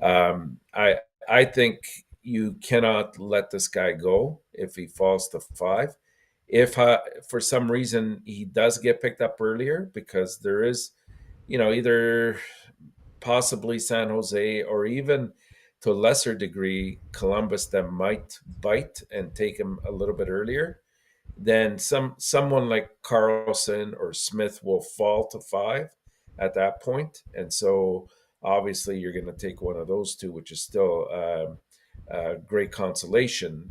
I think you cannot let this guy go if he falls to 5. If for some reason he does get picked up earlier, because there is, either possibly San Jose or even to a lesser degree Columbus that might bite and take him a little bit earlier, then someone like Carlson or Smith will fall to 5 at that point. And so obviously you're going to take one of those two, which is still great consolation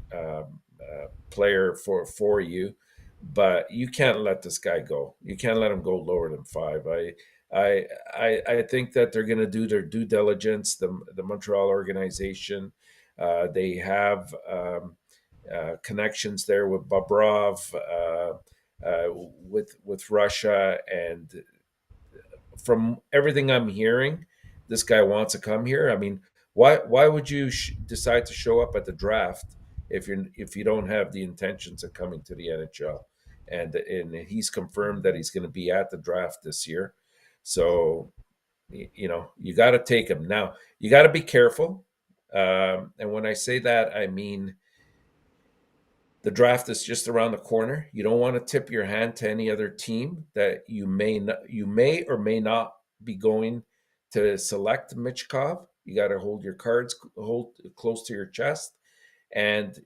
player for you. But you can't let this guy go. You can't let him go lower than 5. I think that they're going to do their due diligence. The Montreal organization, they have connections there with Bobrov, with Russia, and from everything I'm hearing, this guy wants to come here. I mean, why would you decide to show up at the draft if you don't have the intentions of coming to the NHL? And he's confirmed that he's going to be at the draft this year. So, you got to take him. Now, you got to be careful. And when I say that, I mean, the draft is just around the corner. You don't want to tip your hand to any other team that you may or may not be going to select Michkov. You got to hold your cards close to your chest, and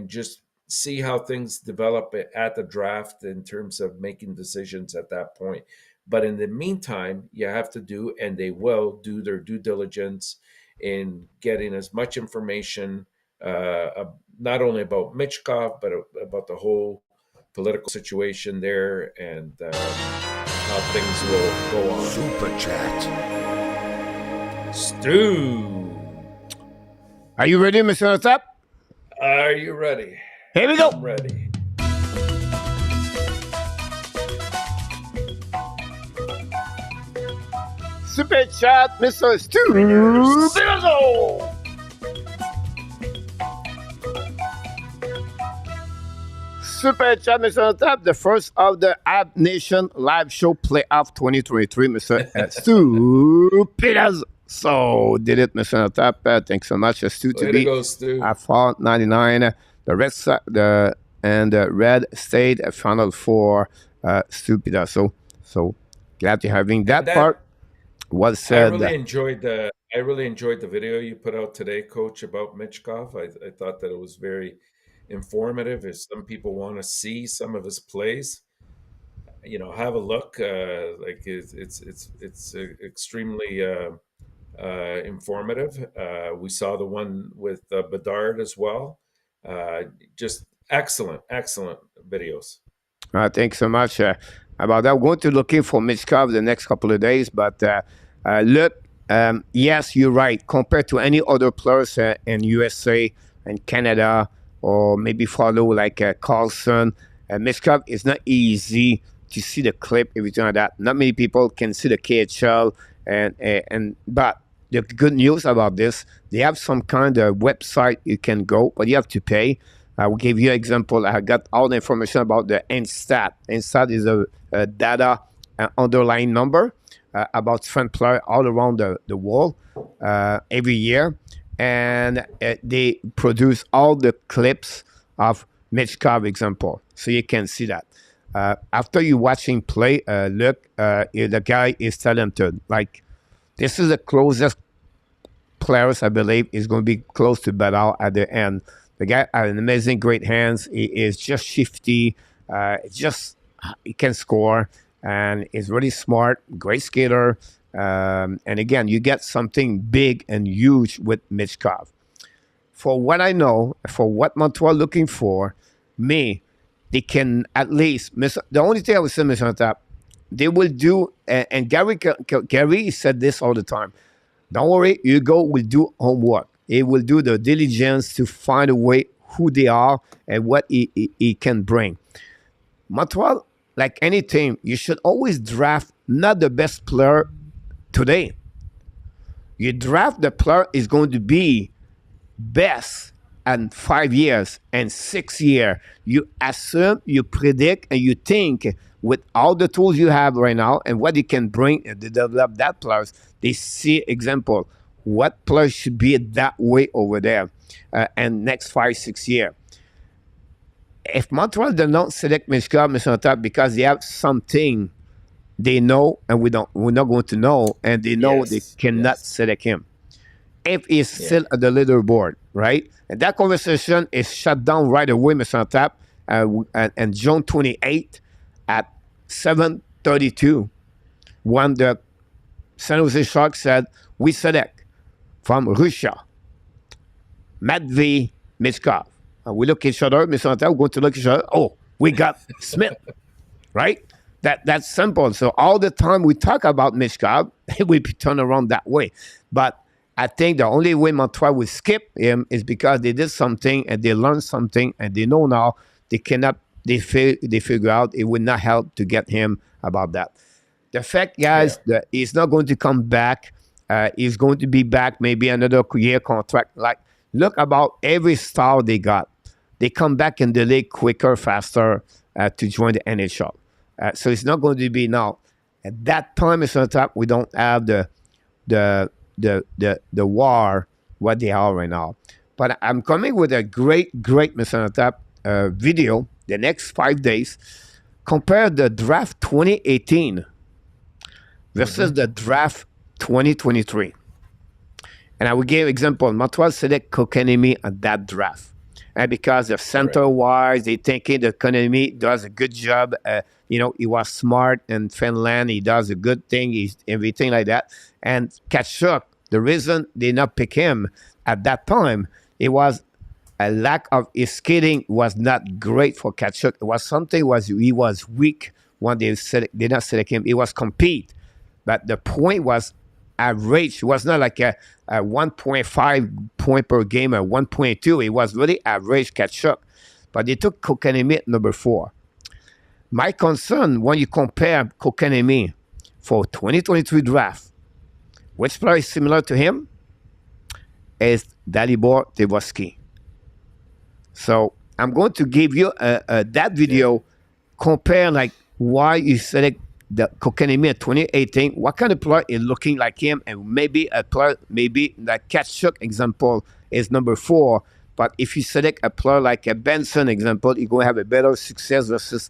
just see how things develop at the draft in terms of making decisions at that point. But in the meantime, you have to do, and they will do their due diligence in getting as much information, not only about Michkov, but about the whole political situation there, and how things will go on. Super chat. Stu, Are you ready, Mr. ENORTAP? are you ready? Here we go. I'm ready. Super chat, Mr. Stu Bilazzo. Super chat, Mr. ENORTAP, the first of the Ab Nation live show playoff 2023, Mr. Stu Bilazzo. So did it, Mr. ENORTAP. Thanks so much, Stu, to Way to be go, Stu. at 499. The Red State Final Four, Stu Bilazzo. So glad to having that part. Was said. I really enjoyed the video you put out today, Coach, about Michkov. I thought that it was very, informative. If some people want to see some of his plays, have a look. Like it's extremely informative. We saw the one with Bedard as well. Just excellent videos. Thanks so much about that. We're going to looking for Michkov the next couple of days, but look, yes, you're right. Compared to any other players in USA and Canada, or maybe follow like Carlson, Michkov is not easy to see the clip, everything like that. Not many people can see the KHL, and but the good news about this, they have some kind of website you can go, but you have to pay. I will give you an example. I got all the information about the NSTAT. NSTAT is a data underlying number about strength player all around the world every year. And they produce all the clips of Michkov example. So you can see that. After you watching play, look, the guy is talented. Like, this is the closest players, I believe, is going to be close to Badal at the end. The guy has an amazing, great hands. He is just shifty. He can score, and is really smart, great skater. And again, you get something big and huge with Michkov. For what I know, for what Montreal looking for, they can at least the only thing I would say, Mr. Top, they will do, and Gary said this all the time. Don't worry, Hugo will do homework. He will do the diligence to find a way who they are and what he can bring. Montreal, like any team, you should always draft not the best player today. You draft the player is going to be best in 5 years and 6 years. You assume, you predict, and you think with all the tools you have right now and what you can bring to develop that players. They see example what players should be that way over there and next 5-6 years. If Montreal does not select Michkov, Mr. Top, because they have something they know and we're not going to know, and they know they cannot select him if he's still at the leaderboard, right? And that conversation is shut down right away, Mr. Top, and June 28th at 7:32, when the San Jose Sharks said, we select from Russia, Matvey Michkov. We look at each other, Mr. Top, we're going to look at each other. Oh, we got Smith, right? That's simple. So all the time we talk about Michkov, it will be turned around that way. But I think the only way Montreal will skip him is because they did something and they learned something and they know now they cannot. They figure out it would not help to get him about that. The fact, guys, that he's not going to come back. He's going to be back maybe another year contract. Like, look about every star they got. They come back in the league quicker, faster to join the NHL. So it's not going to be now. At that time, Mr. Top, we don't have the war what they are right now. But I'm coming with a great Mr. Top video the next 5 days. Compare the draft 2018 versus the draft 2023. And I will give example. Montreal select Kotkaniemi at that draft. And because of center-wise, they thinking that Kotkaniemi does a good job. He was smart in Finland. He does a good thing. He's everything like that. And Tkachuk, the reason they not pick him at that time, it was a lack of his skating was not great for Tkachuk. It was something he was weak when they did not select him. It was compete. But the point was average. It was not like a 1.5 point per game or 1.2. It was really average Tkachuk. But they took Kotkaniemi at number 4. My concern when you compare Kotkaniemi for 2023 draft, which player is similar to him is Dalibor Devoski. So I'm going to give you that video, compare like why you select the Kotkaniemi in 2018, what kind of player is looking like him, and maybe a player, maybe that Tkachuk example is number 4, but if you select a player like a Benson example, you're going to have a better success versus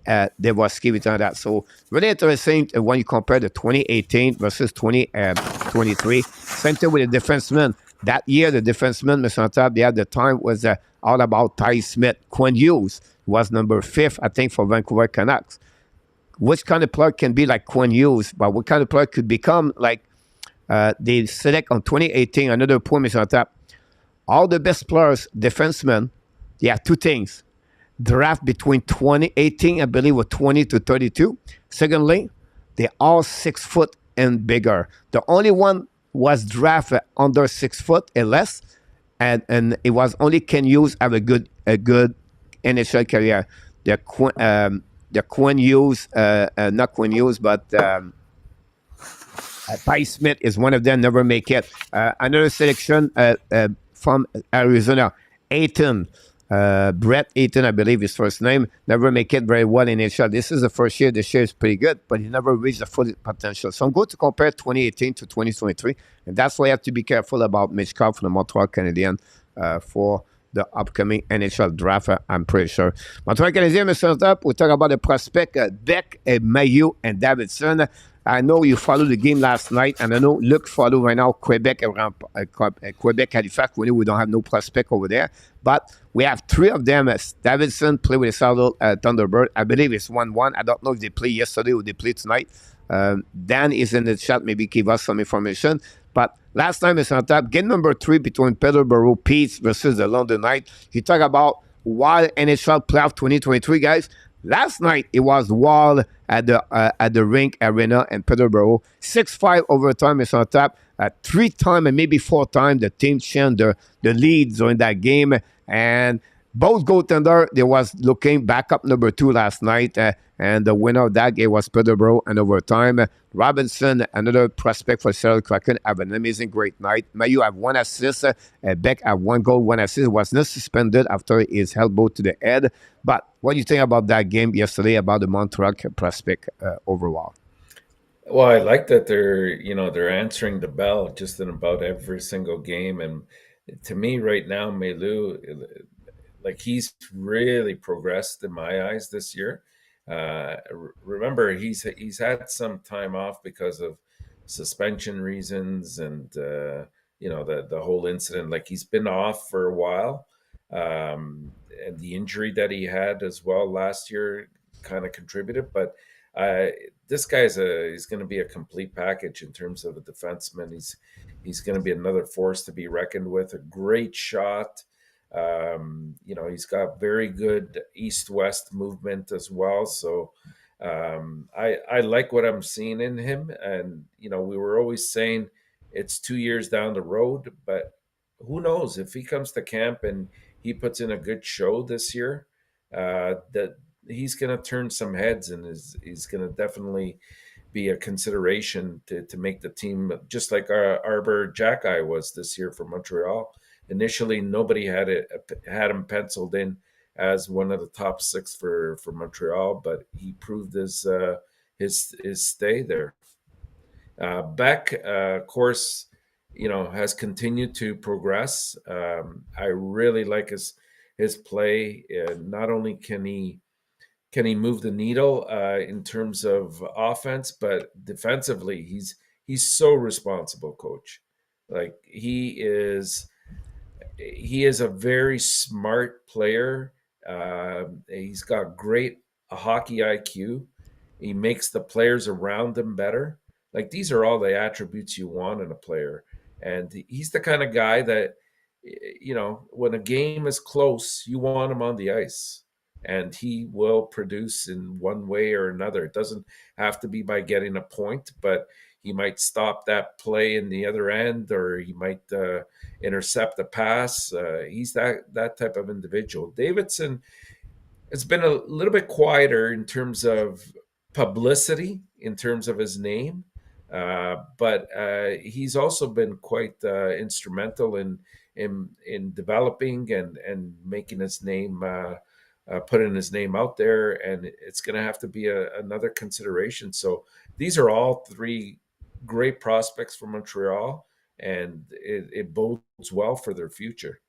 Devoski with that. So really interesting when you compare the 2018 versus 2023. Same thing with the defenseman. That year, the defenseman, Mr. Top, they at the time was all about Ty Smith. Quinn Hughes was number 5, I think, for Vancouver Canucks. Which kind of player can be like Quinn Hughes, but what kind of player could become like they select on 2018, another point, Mr. Top. All the best players, defensemen, they have two things. Draft between 2018, I believe, or 20 to 32. Secondly, they're all 6 foot and bigger. The only one was drafted under 6 foot and less, and it was only Ken Hughes have a good NHL career. The Quinn Hughes, not Quinn Hughes, but Ty Smith is one of them. Never make it. Another selection from Arizona, Ayton. Brett Ayton, I believe his first name, never make it very well in NHL. This is the first year. This year is pretty good, but he never reached the full potential. So I'm going to compare 2018 to 2023, and that's why you have to be careful about Mitch Cobb from the Montreal Canadiens for the upcoming NHL draft, I'm pretty sure. Montreal Canadiens, Mr. Top, we talk about the prospect Beck, Mailloux, and Davidson. I know you followed the game last night, and I know Luc follow right now Quebec around Quebec, Halifax. We know we don't have no prospect over there, but we have 3 of them. Davidson play with the Seattle Thunderbird. I believe it's 1-1. I don't know if they play yesterday or they play tonight. Dan is in the chat. Maybe give us some information. But last time it's on top. Game number 3 between Peterborough Pete's versus the London Knights. You talk about wild NHL playoff 2023, guys. Last night, it was wild at the Rink Arena in Peterborough. 6-5 overtime is on top. 3 times and maybe 4 times the team changed the leads during that game. And both goaltender, they was looking backup number 2 last night. And the winner of that game was Peterborough and overtime. Robinson, another prospect for Seattle Kraken, have an amazing, great night. Mailloux have 1 assist. Beck have 1 goal, 1 assist. Was not suspended after his elbow to the head. But what do you think about that game yesterday, about the Montreal prospect overall? Well, I like that they're answering the bell just in about every single game. And to me right now, Mailloux, like he's really progressed in my eyes this year. Remember, he's had some time off because of suspension reasons and the whole incident. Like he's been off for a while, and the injury that he had as well last year kind of contributed. But this guy's he's going to be a complete package in terms of a defenseman. He's going to be another force to be reckoned with. A great shot. He's got very good east-west movement as well. So I like what I'm seeing in him. And, we were always saying it's 2 years down the road, but who knows if he comes to camp and he puts in a good show this year, that he's going to turn some heads and he's going to definitely be a consideration to make the team, just like Arbor Jackeye was this year for Montreal. Initially, nobody had him penciled in as one of the top 6 for Montreal, but he proved his stay there. Beck, of course, has continued to progress. I really like his play. Not only can he move the needle in terms of offense, but defensively, he's so responsible, Coach. Like he is a very smart player. He's got great hockey IQ. He makes the players around him better. Like these are all the attributes you want in a player. And he's the kind of guy that, when a game is close, you want him on the ice. And he will produce in one way or another. It doesn't have to be by getting a point, but he might stop that play in the other end, or he might intercept a pass. He's that type of individual. Davidson has been a little bit quieter in terms of publicity, in terms of his name, but he's also been quite instrumental in developing and making his name. Putting his name out there, and it's going to have to be another consideration. So these are all 3 great prospects for Montreal, and it bodes well for their future.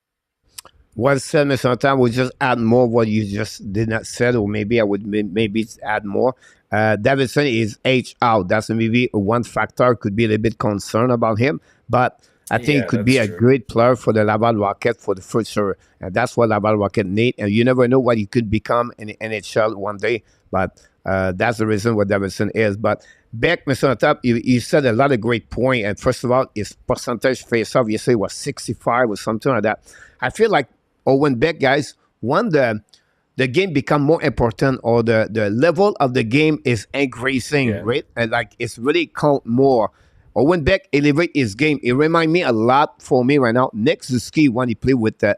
Well said, Mr. Anton. We'll just add more what you just did not say, or maybe I would maybe add more. Davidson is age out. That's maybe one factor. Could be a little bit concerned about him, but I think it Yeah, could be that's a true. great player for the Laval Rocket for the future. And that's what Laval Rocket need. And you never know what he could become in the NHL one day. But that's the reason what Davidson is. But Beck, Mr. On Top, you said a lot of great points. And first of all, his percentage face-off, you say was 65 or something like that. I feel like Owen Beck, guys, one, the game become more important or the level of the game is increasing, Yeah. right? And like it's really count more. Owen Beck elevate his game. It remind me a lot for me right now. Next to ski when he played with the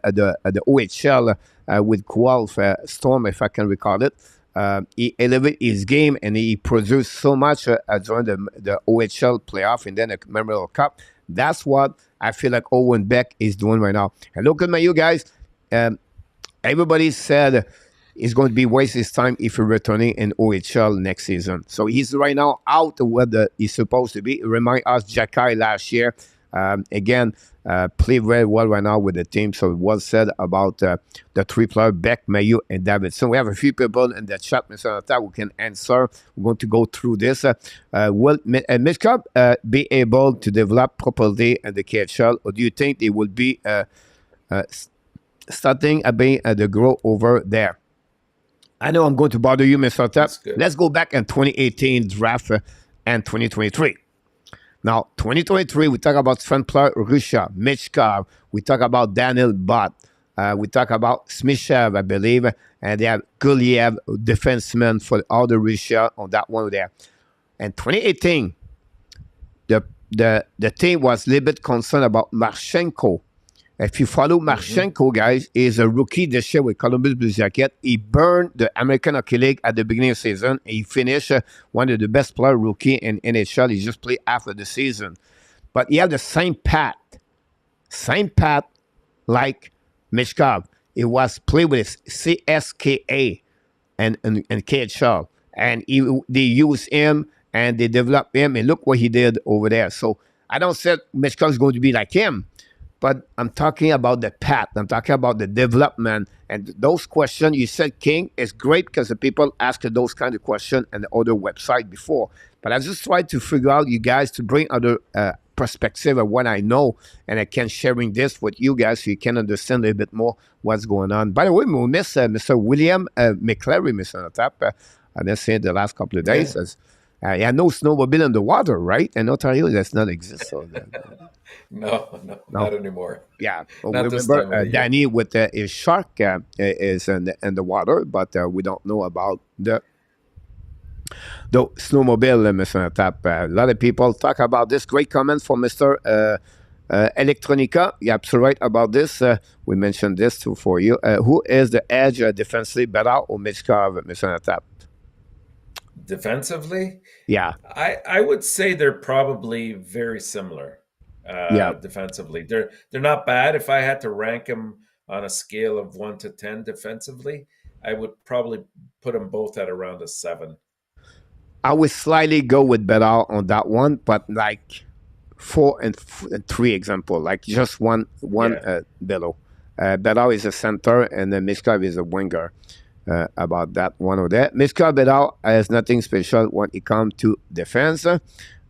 OHL with Guelph Storm, if I can recall it. He elevate his game and he produced so much during the OHL playoff and then the Memorial Cup. That's what I feel like Owen Beck is doing right now. And look at you guys. Everybody said he's going to be waste his time if he's returning in OHL next season. So he's right now out of what he's supposed to be. Remind us, Jacky last year, again, played very well right now with the team. So it was said about the three players, Beck, Mayu, and David. So we have a few people in the chat, Mr. Nata, who can answer. We're going to go through this. Will Mishkab be able to develop properly in the KHL, or do you think they will be starting a bit the growth over there? I know I'm going to bother you, Mr. Tap. That's good. Let's go back in 2018 draft and 2023. Now, 2023, we talk about Sven-Pierre Rusha, Michkov. We talk about Daniel Bott. We talk about Smishev, I believe. And they have Guliev, defenseman for all the Russia on that one there. And 2018, the team was a little bit concerned about Marchenko. If you follow Marchenko, guys, is a rookie this year with Columbus Blue Jacket. He burned the American Hockey League at the beginning of the season. He finished one of the best player rookie in NHL. He just played half of the season. But he had the same path like Mishkov. It was played with CSKA and KHL. And they used him and they developed him. And look what he did over there. So I don't say Mishkov is going to be like him. But I'm talking about the path. I'm talking about the development. And those questions, you said King, is great because the people asked those kind of questions on the other website before. But I just tried to figure out you guys to bring other perspective of what I know. And I can sharing this with you guys so you can understand a little bit more what's going on. By the way, we miss Mr. William McClary, Mr. Natap. I didn't say it the last couple of days. Yeah. Yeah, no snowmobile in the water, right? In Ontario, that's not exist. So No, not anymore. Yeah, Not this remember time of the year. Danny with his shark is in the water, but we don't know about the snowmobile, Mr. Tap. A lot of people talk about this. Great comment from Mr. Electronica. You're absolutely right about this. We mentioned this too for you. Who is the edge defensively, better or Michkov, Mr. Tap? Defensively, Yeah, I would say they're probably very similar. yeah. Defensively, they're not bad. If I had to rank them on a scale of 1 to 10 defensively, I would probably put them both at around a 7. I would slightly go with better on that one, but like 4 and 3 example, like just one below. Better is a center and then Michkov is a winger. About that one or that. Michkov Bedard has nothing special when it comes to defense.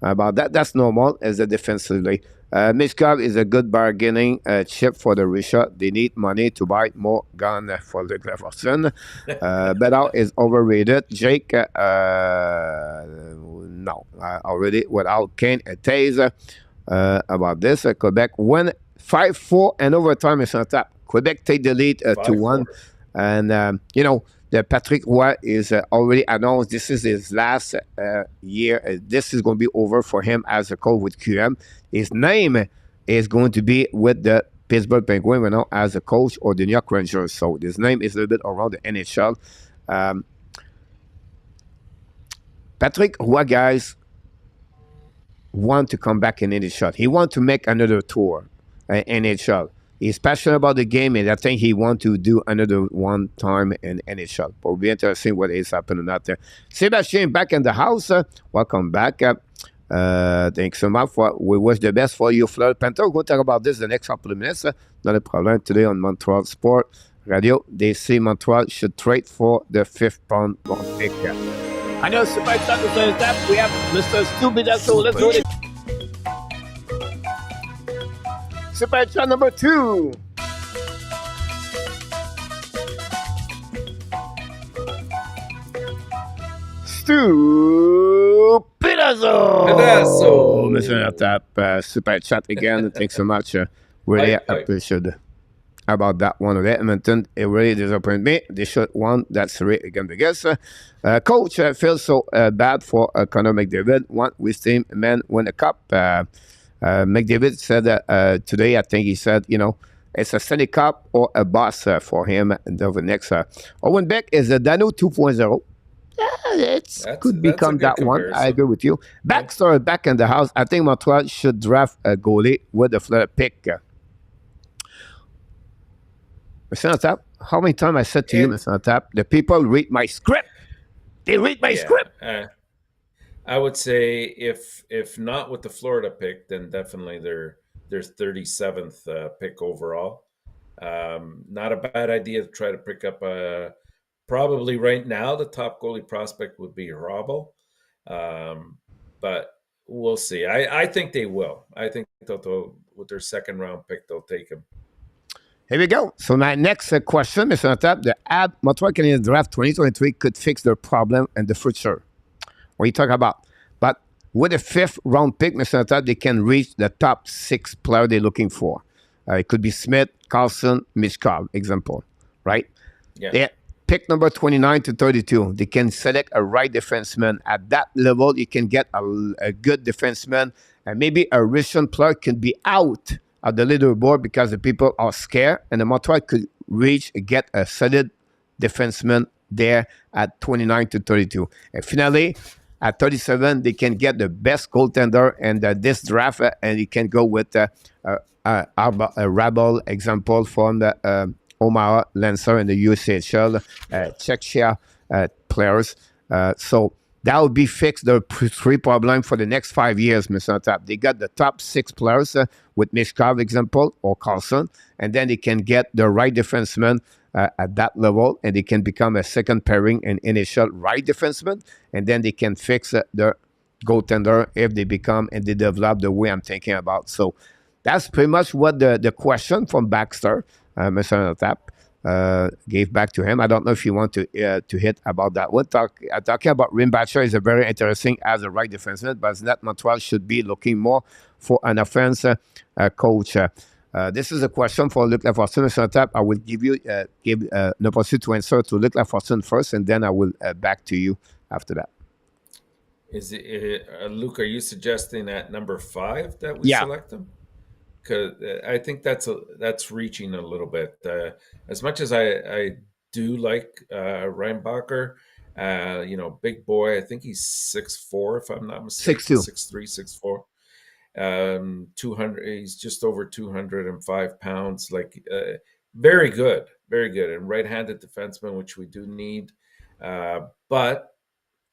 About that, that's normal as a defensively. Michkov is a good bargaining chip for the Russia. They need money to buy more gun for the Cleverson. Bedard is overrated. Jake, no. Already without Kane and Taze about this. Quebec win 5-4 and overtime is on top. Quebec take the lead 2-1. And, the Patrick Roy is already announced this is his last year. This is going to be over for him as a coach with QM. His name is going to be with the Pittsburgh Penguins right now as a coach or the New York Rangers. So his name is a little bit around the NHL. Patrick Roy, guys, want to come back in NHL. He want to make another tour in NHL. He's passionate about the game, and I think he wants to do another one time in NHL. But it'll be interesting what is happening out there. Sebastian, back in the house. Welcome back. Thanks so much. We wish the best for you, Fleur Panther. We're going to talk about this the next couple of minutes. Not a problem. Today on Montreal Sport Radio, they say Montreal should trade for the 5th pound pick. I know super excited to say that. We have Mr. Stupid. So let's do it. Super chat number 2. Stupidazo! Mr. ENORTAP, super chat again. Thanks so much. Really appreciate about that one with Edmonton. It really disappointed me. They should won that series against the guests. Coach feels so bad for Connor McDavid. Want with team man win a cup. McDavid said today, I think he said, it's a Stanley Cup or a boss for him. And the next, Owen Beck is a Dano 2.0. Yeah, it could become that comparison. one. I agree with you. Baxter back in the house. I think Montreal should draft a goalie with a flatter pick. Mr. ENORTAP, how many times I said to you, Mr. ENORTAP, the people read my script. They read my script. I would say if not with the Florida pick, then definitely their 37th pick overall. Not a bad idea to try to pick up probably right now the top goalie prospect would be Robel, but we'll see. I think they will. I think they'll with their second round pick they'll take him. Here we go. So my next question, Mr. ENORTAP, the Montreal Canadiens draft 2023 could fix their problem in the future. What are you talking about? But with a 5th round pick, Mr. ENORTAP, they can reach the top 6 player they're looking for. It could be Smith, Carlson, Mishkov, example, right? Yeah. Pick number 29 to 32. They can select a right defenseman. At that level, you can get a good defenseman, and maybe a Russian player can be out of the leaderboard because the people are scared, and the Montreal could get a solid defenseman there at 29 to 32. And finally, at 37, they can get the best goaltender in this draft, and you can go with a Rabel example from the Omaha Lancer and the USHL, Czechia players. So that would be fixed the 3 problem for the next 5 years, Mr. ENORTAP. They got the top 6 players with Mishkov example or Carlson, and then they can get the right defenseman at that level, and they can become a second pairing and initial right defenseman, and then they can fix the goaltender if they become and they develop the way I'm thinking about. So that's pretty much what the question from Baxter, Mr. ENORTAP, gave back to him. I don't know if you want to hit about that one. Talking about Rimbacher is a very interesting as a right defenseman, but that Montreal should be looking more for an offense coach. This is a question for Luc Lafortune, Mr. ENORTAP. I will give you an opportunity to answer to Luc Lafortune first, and then I will back to you after that. Is it Luc? Are you suggesting at number 5 that we select him? Because I think that's reaching a little bit. As much as I do like Reinbacher, big boy. I think he's 6'4", if I'm not mistaken. 6'3", 6'4". 200. He's just over 205 pounds. Very good, and right-handed defenseman, which we do need. But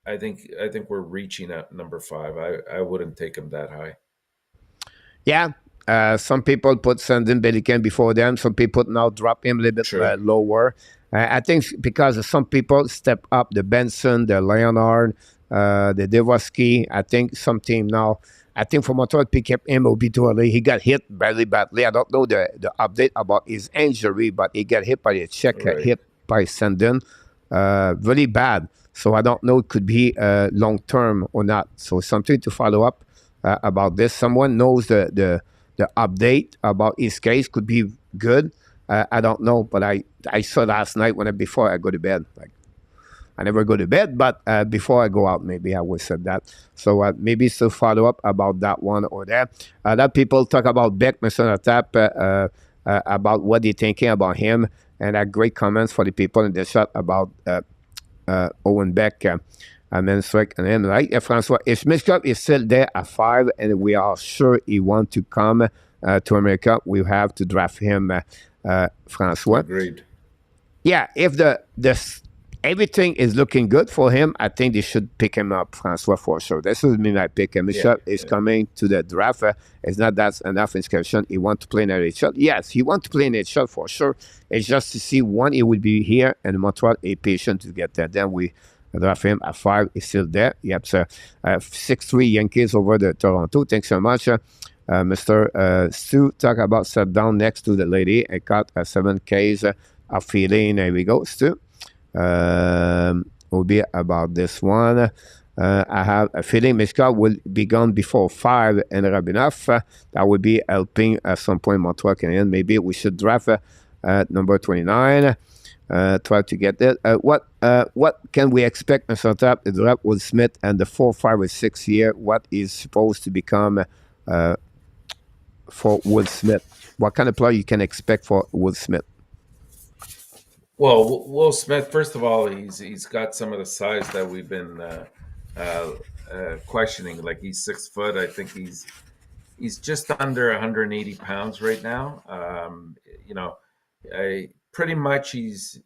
I think we're reaching at number 5. I wouldn't take him that high. Yeah. Some people put Sandin Belican before them. Some people now drop him a little bit lower. I think because some people step up the Benson, the Leonard, the Devoski. I think some team now, I think for Montreal pick up him will be too early. He got hit very badly. I don't know the update about his injury, but he got hit by a check, hit by Sandin. Really bad. So I don't know it could be long-term or not. So something to follow up about this. Someone knows the update about his case could be good. I don't know, but I saw last night before I go to bed. I never go to bed, but before I go out, maybe I would said that. So maybe still follow up about that one or that. That people talk about Beck, Mr. ENORTAP, about what they're thinking about him, and great comments for the people in the chat about Owen Beck. And then, right? Francois, if Mishkov is still there at 5 and we are sure he wants to come to America, we have to draft him, Francois. Agreed. Yeah, if everything is looking good for him, I think they should pick him up, Francois, for sure. This is me, my pick. Mishkov is coming to the draft. It's not that enough inscription. He wants to play in NHL. Yes, he wants to play in NHL for sure. It's just to see when he will be here and Montreal is patient to get there. Then we draft him at 5. He's still there. Yep, sir. 6-3 Yankees over the Toronto. Thanks so much. Mr. Stu talk about sat down next to the lady and got a 7 Ks of feeling. There we go, Stu. Will be about this one. I have a feeling Miska will be gone before 5 and Rabinoff. That would be helping at some point Montreal Canadian. Maybe we should draft at number 29. Try to get it. What can we expect, Mr. Tap, the draft Will Smith and the 4, 5, or 6 year? What is supposed to become for Will Smith? What kind of player you can expect for Will Smith? Well, Will Smith, first of all, he's got some of the size that we've been uh, questioning. Like he's 6 foot. I think he's just under 180 pounds right now. You know, pretty much his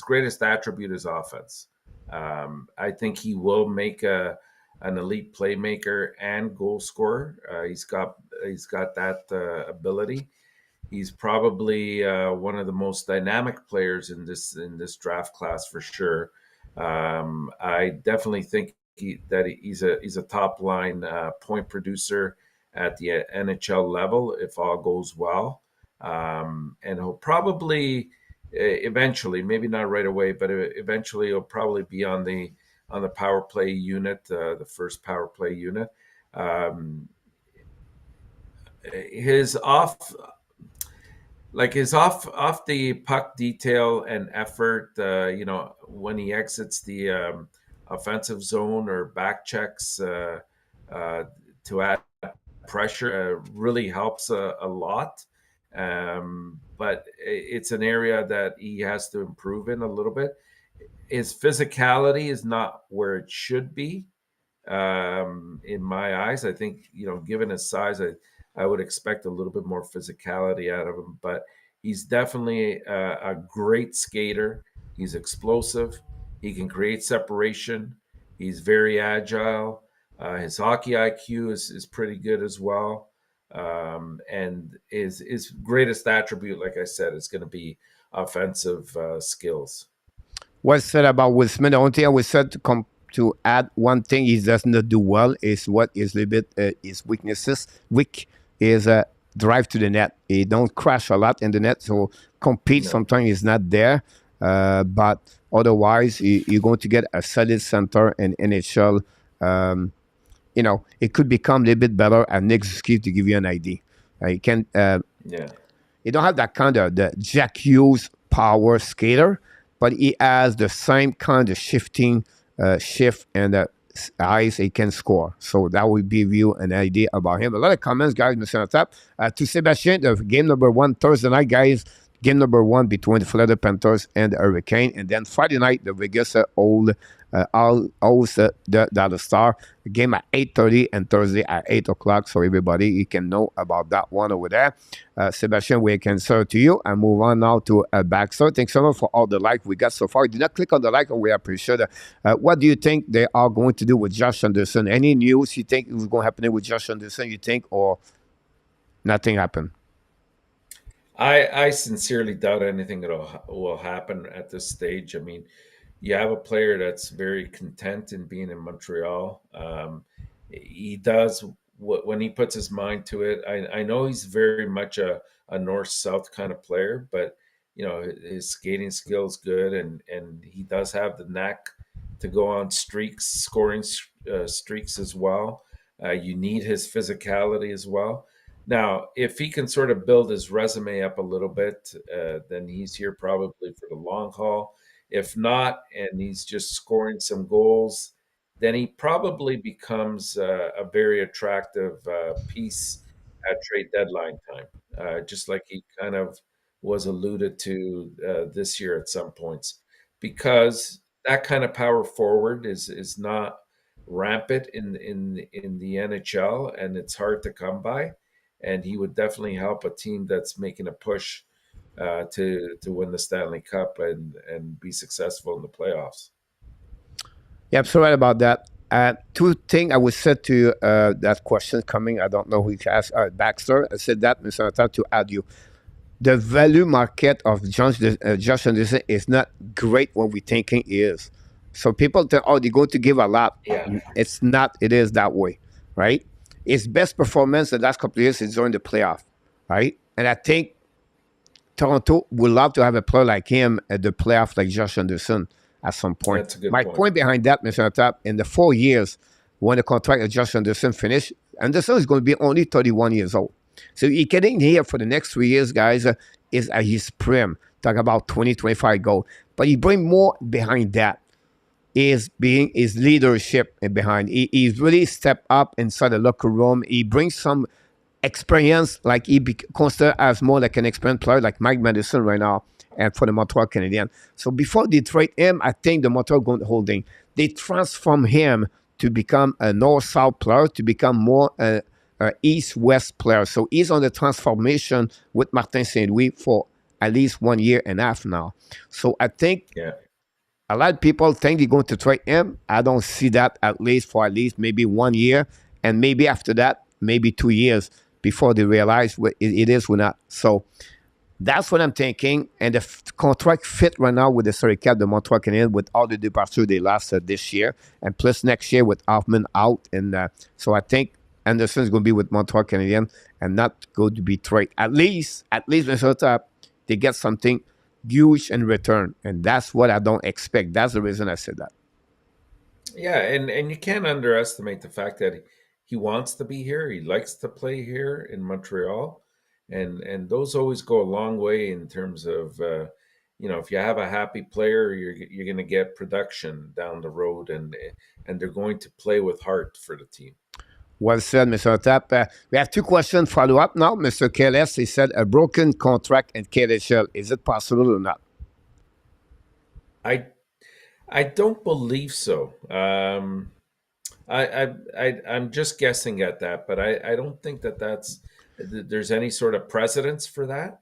greatest attribute is offense. I think he will make an elite playmaker and goal scorer. He's got that ability. He's probably one of the most dynamic players in this draft class for sure. I definitely think he's a top line point producer at the NHL level if all goes well, and he'll probably eventually, maybe not right away, but eventually he'll probably be on the power play unit, the first power play unit. Um, his off his off the puck detail and effort, when he exits the offensive zone or back checks uh, to add pressure, really helps a lot. But it's an area that he has to improve in a little bit. His physicality is not where it should be, in my eyes. I think, given his size, I would expect a little bit more physicality out of him. But he's definitely a great skater. He's explosive. He can create separation. He's very agile. His hockey IQ is pretty good as well. And his greatest attribute, like I said, is going to be offensive skills. What's said about Will Smith? The only thing I would say to add one thing he does not do well is what is a little bit his weaknesses. Weak is drive to the net. He don't crash a lot in the net, so compete No. sometimes is not there. But otherwise, you're going to get a solid center in NHL. Um, it could become a little bit better at Nick Zuski to give you an idea. You can Yeah. he don't have that kind of the Jack Hughes power skater, but he has the same kind of shifting shift and eyes he can score. So that will give you an idea about him. A lot of comments, guys, Mr. Tap. To Sebastian, the game number 1 Thursday night, guys. Game number 1 between the Florida Panthers and the Hurricane, and then Friday night the Vegas host the Dallas Star. Game at 8:30 and Thursday at 8 o'clock. So everybody, you can know about that one over there. Sebastian, we can serve to you and move on now to Baxter. Thanks so much for all the like we got so far. Do not click on the like, and we appreciate it. What do you think they are going to do with Josh Anderson? Any news you think is going to happen with Josh Anderson? You think, or nothing happened? I sincerely doubt anything that will happen at this stage. I mean, you have a player that's very content in being in Montreal. He does when he puts his mind to it. I know he's very much a north south kind of player, but his skating skill is good, and he does have the knack to go on streaks, scoring streaks as well. You need his physicality as well. Now, if he can sort of build his resume up a little bit, then he's here probably for the long haul. If not, and he's just scoring some goals, then he probably becomes a very attractive piece at trade deadline time, just like he kind of was alluded to this year at some points, because that kind of power forward is not rampant in the NHL, and it's hard to come by. And he would definitely help a team that's making a push to win the Stanley Cup and be successful in the playoffs. Yeah, I'm so right about that. Two things I would say to that question coming. I don't know who asked Baxter. I said that, Mr. Natal, to add you. The value market of Josh Anderson is not great when we thinking he is. So people think, oh, they're going to give a lot. Yeah. It's not. It is that way, right? his best performance the last couple of years is during the playoff, right? And I think Toronto would love to have a player like him at the playoff, like Josh Anderson, at some point. That's a good My point. point behind that, Mr. Tap, in the 4 years when the contract of Josh Anderson finished, Anderson is going to be only 31 years old. So he getting here for the next 3 years, guys, is at his prime. Talk about 20, 25 goals. But he bring more behind that. Is being his leadership and behind. He's really stepped up inside the locker room. He brings some experience, like he considered as more like an experienced player, like Mike Madison right now, and for the Montreal Canadiens. So before they trade him, I think the Montreal Gold Holding, they transform him to become a north-south player, to become more east-west player. So he's on the transformation with Martin Saint-Louis for at least 1.5 years now. So I think a lot of people think they're going to trade him. I don't see that, at least for at least maybe 1 year, and maybe after that, maybe 2 years before they realize what it is or not. So that's what I'm thinking. And the contract fit right now with the salary cap, the Montreal Canadiens, with all the departures they lost this year, and plus next year with Hoffman out. And so I think Anderson is going to be with Montreal Canadiens and not going to be traded. At least, Minnesota, they get something huge in return. And that's what I don't expect. That's the reason I said that. Yeah, and you can't underestimate the fact that he wants to be here. He likes to play here in Montreal, and those always go a long way in terms of if you have a happy player, you're going to get production down the road, and they're going to play with heart for the team. Well said, Mr. Tap. We have 2 questions follow up now. Mr. KLS, he said a broken contract in KHL. Is it possible or not? I don't believe so. I'm just guessing at that, but I don't think there's any sort of precedence for that.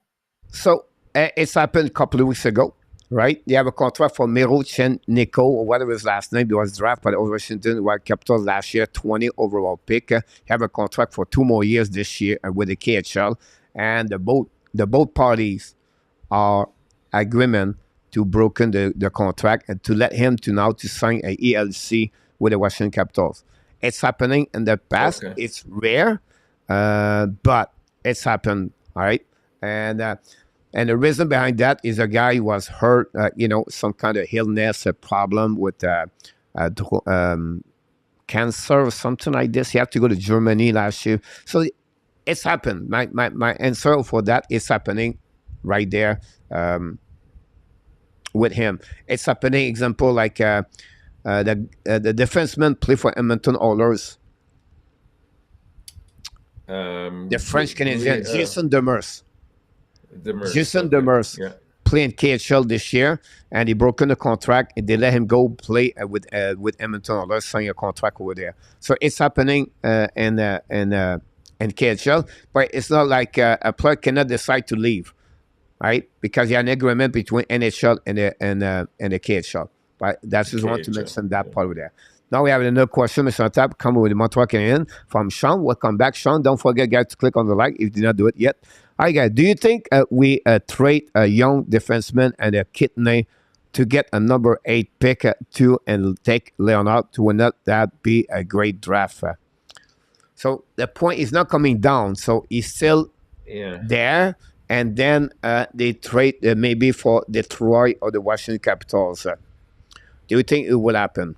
So it's happened a couple of weeks ago, right? They have a contract for Miro Chen Nico, or whatever his last name. He was drafted by the Washington Wild Capitals last year, 20 overall pick. He have a contract for 2 more years this year with the KHL, and the both parties are agreement to broken the contract and to let him to sign a ELC with the Washington Capitals. It's happening in the past. Okay. It's rare, but it's happened, all right? And the reason behind that is a guy who was hurt, some kind of illness, a problem with cancer or something like this. He had to go to Germany last year. So it's happened. My answer for that is happening right there with him. It's happening, example, like the defenseman play for Edmonton Oilers. The French Canadian, Jason Demers. Jason Demers playing KHL this year, and he broken the contract, and they let him go play with Edmonton Oilers, sign a contract over there. So it's happening in KHL, but it's not like a player cannot decide to leave, right? Because you have an agreement between NHL and the KHL. Right? That's just want to mention that part over there. Now we have another question, Mr. Tap, coming with the Montreal Canadiens from Sean. Welcome back, Sean. Don't forget, guys, to click on the like if you did not do it yet. All right, guys, do you think we trade a young defenseman and a kidney to get a number 8 pick and take Leonard? Would not that be a great draft? So the point is not coming down. So he's still there. And then they trade maybe for Detroit or the Washington Capitals. Do you think it will happen?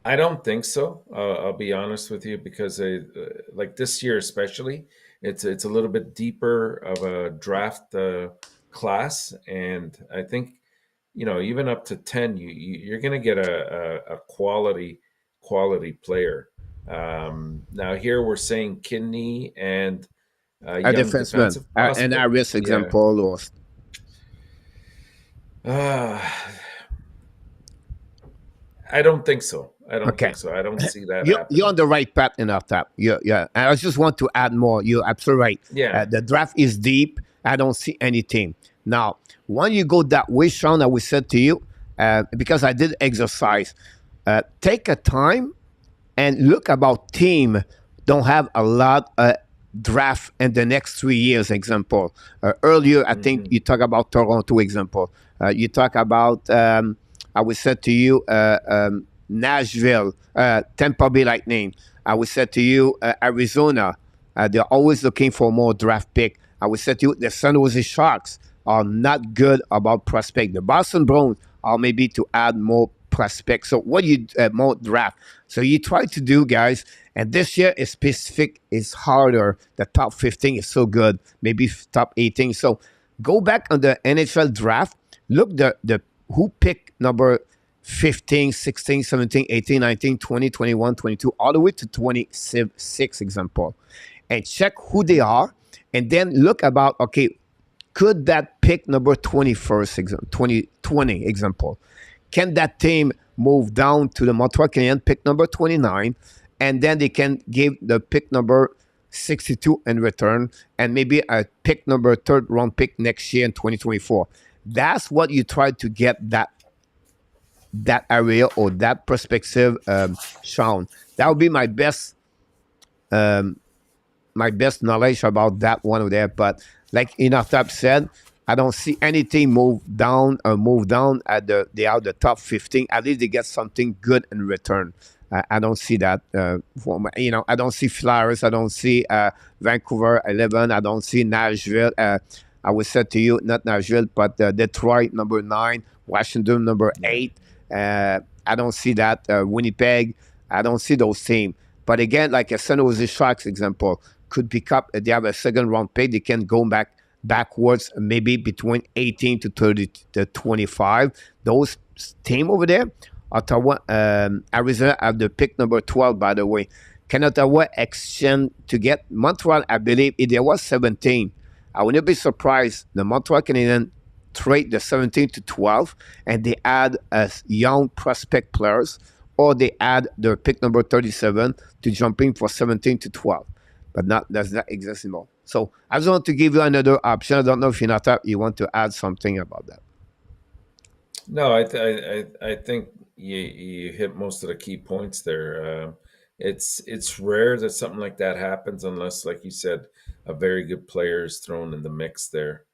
I don't think so. I'll be honest with you, because like this year especially, it's a little bit deeper of a draft class, and I think even up to 10, you're going to get a quality player. Now here we're saying kidney and a defenseman, an Iris example, or. I don't think so. I don't see that happen. You're on the right path enough, Tap. Yeah. I just want to add more. You're absolutely right. Yeah. The draft is deep. I don't see anything. Now, when you go that way, Sean, I will say to you, because I did exercise, take a time and look about team don't have a lot draft in the next 3 years, example. Earlier, I think you talk about Toronto, example. You talk about... I would say to you, Nashville, Tampa Bay Lightning. I would say to you, Arizona, they're always looking for more draft pick. I would say to you, the San Jose Sharks are not good about prospect. The Boston Bruins are maybe to add more prospect. So what you more draft. So you try to do, guys. And this year is specific. Is harder. The top 15 is so good. Maybe top 18. So go back on the NHL draft. Look the who picked number 15, 16, 17, 18, 19, 20, 21, 22, all the way to 26 example. And check who they are. And then look about, okay, could that pick number 21st, 2020 example, can that team move down to the Montreal Canadiens pick number 29, and then they can give the pick number 62 in return, and maybe a pick number third round pick next year in 2024. That's what you try to get that area or that perspective shown. That would be my best knowledge about that one over there. But like ENORTAP said, I don't see anything move down at they are the top 15. At least they get something good in return. I don't see that. I don't see Flyers. I don't see Vancouver 11. I don't see Nashville. I would say to you, not Nashville, but Detroit number 9, Washington number 8. I don't see that. Winnipeg. I don't see those teams. But again, like a San Jose Sharks example, could pick up. They have a second round pick. They can go backwards, maybe between 18 to 30 to 25. Those team over there, Ottawa, Arizona have the pick number 12, by the way. Can Ottawa exchange to get Montreal? I believe if there was 17, I would not be surprised. The Montreal Canadiens trade the 17 to 12, and they add as young prospect players, or they add their pick number 37 to jumping for 17 to 12. But does not exist anymore. So I just want to give you another option. I don't know if you want to add something about that. No, I think you hit most of the key points there. It's rare that something like that happens unless, like you said, a very good player is thrown in the mix there.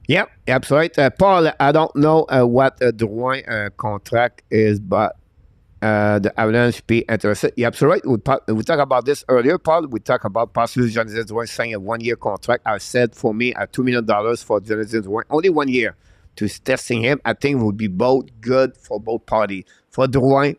Yep, absolutely. Paul, I don't know what Drouin contract is, but the Avalanche be interested. You're absolutely right. We talked about this earlier, Paul. We talked about possibly Jonathan Drouin signing a 1-year contract. I said for me, $2 million for Jonathan Drouin, only 1 year to testing him. I think would be both good for both parties, for Drouin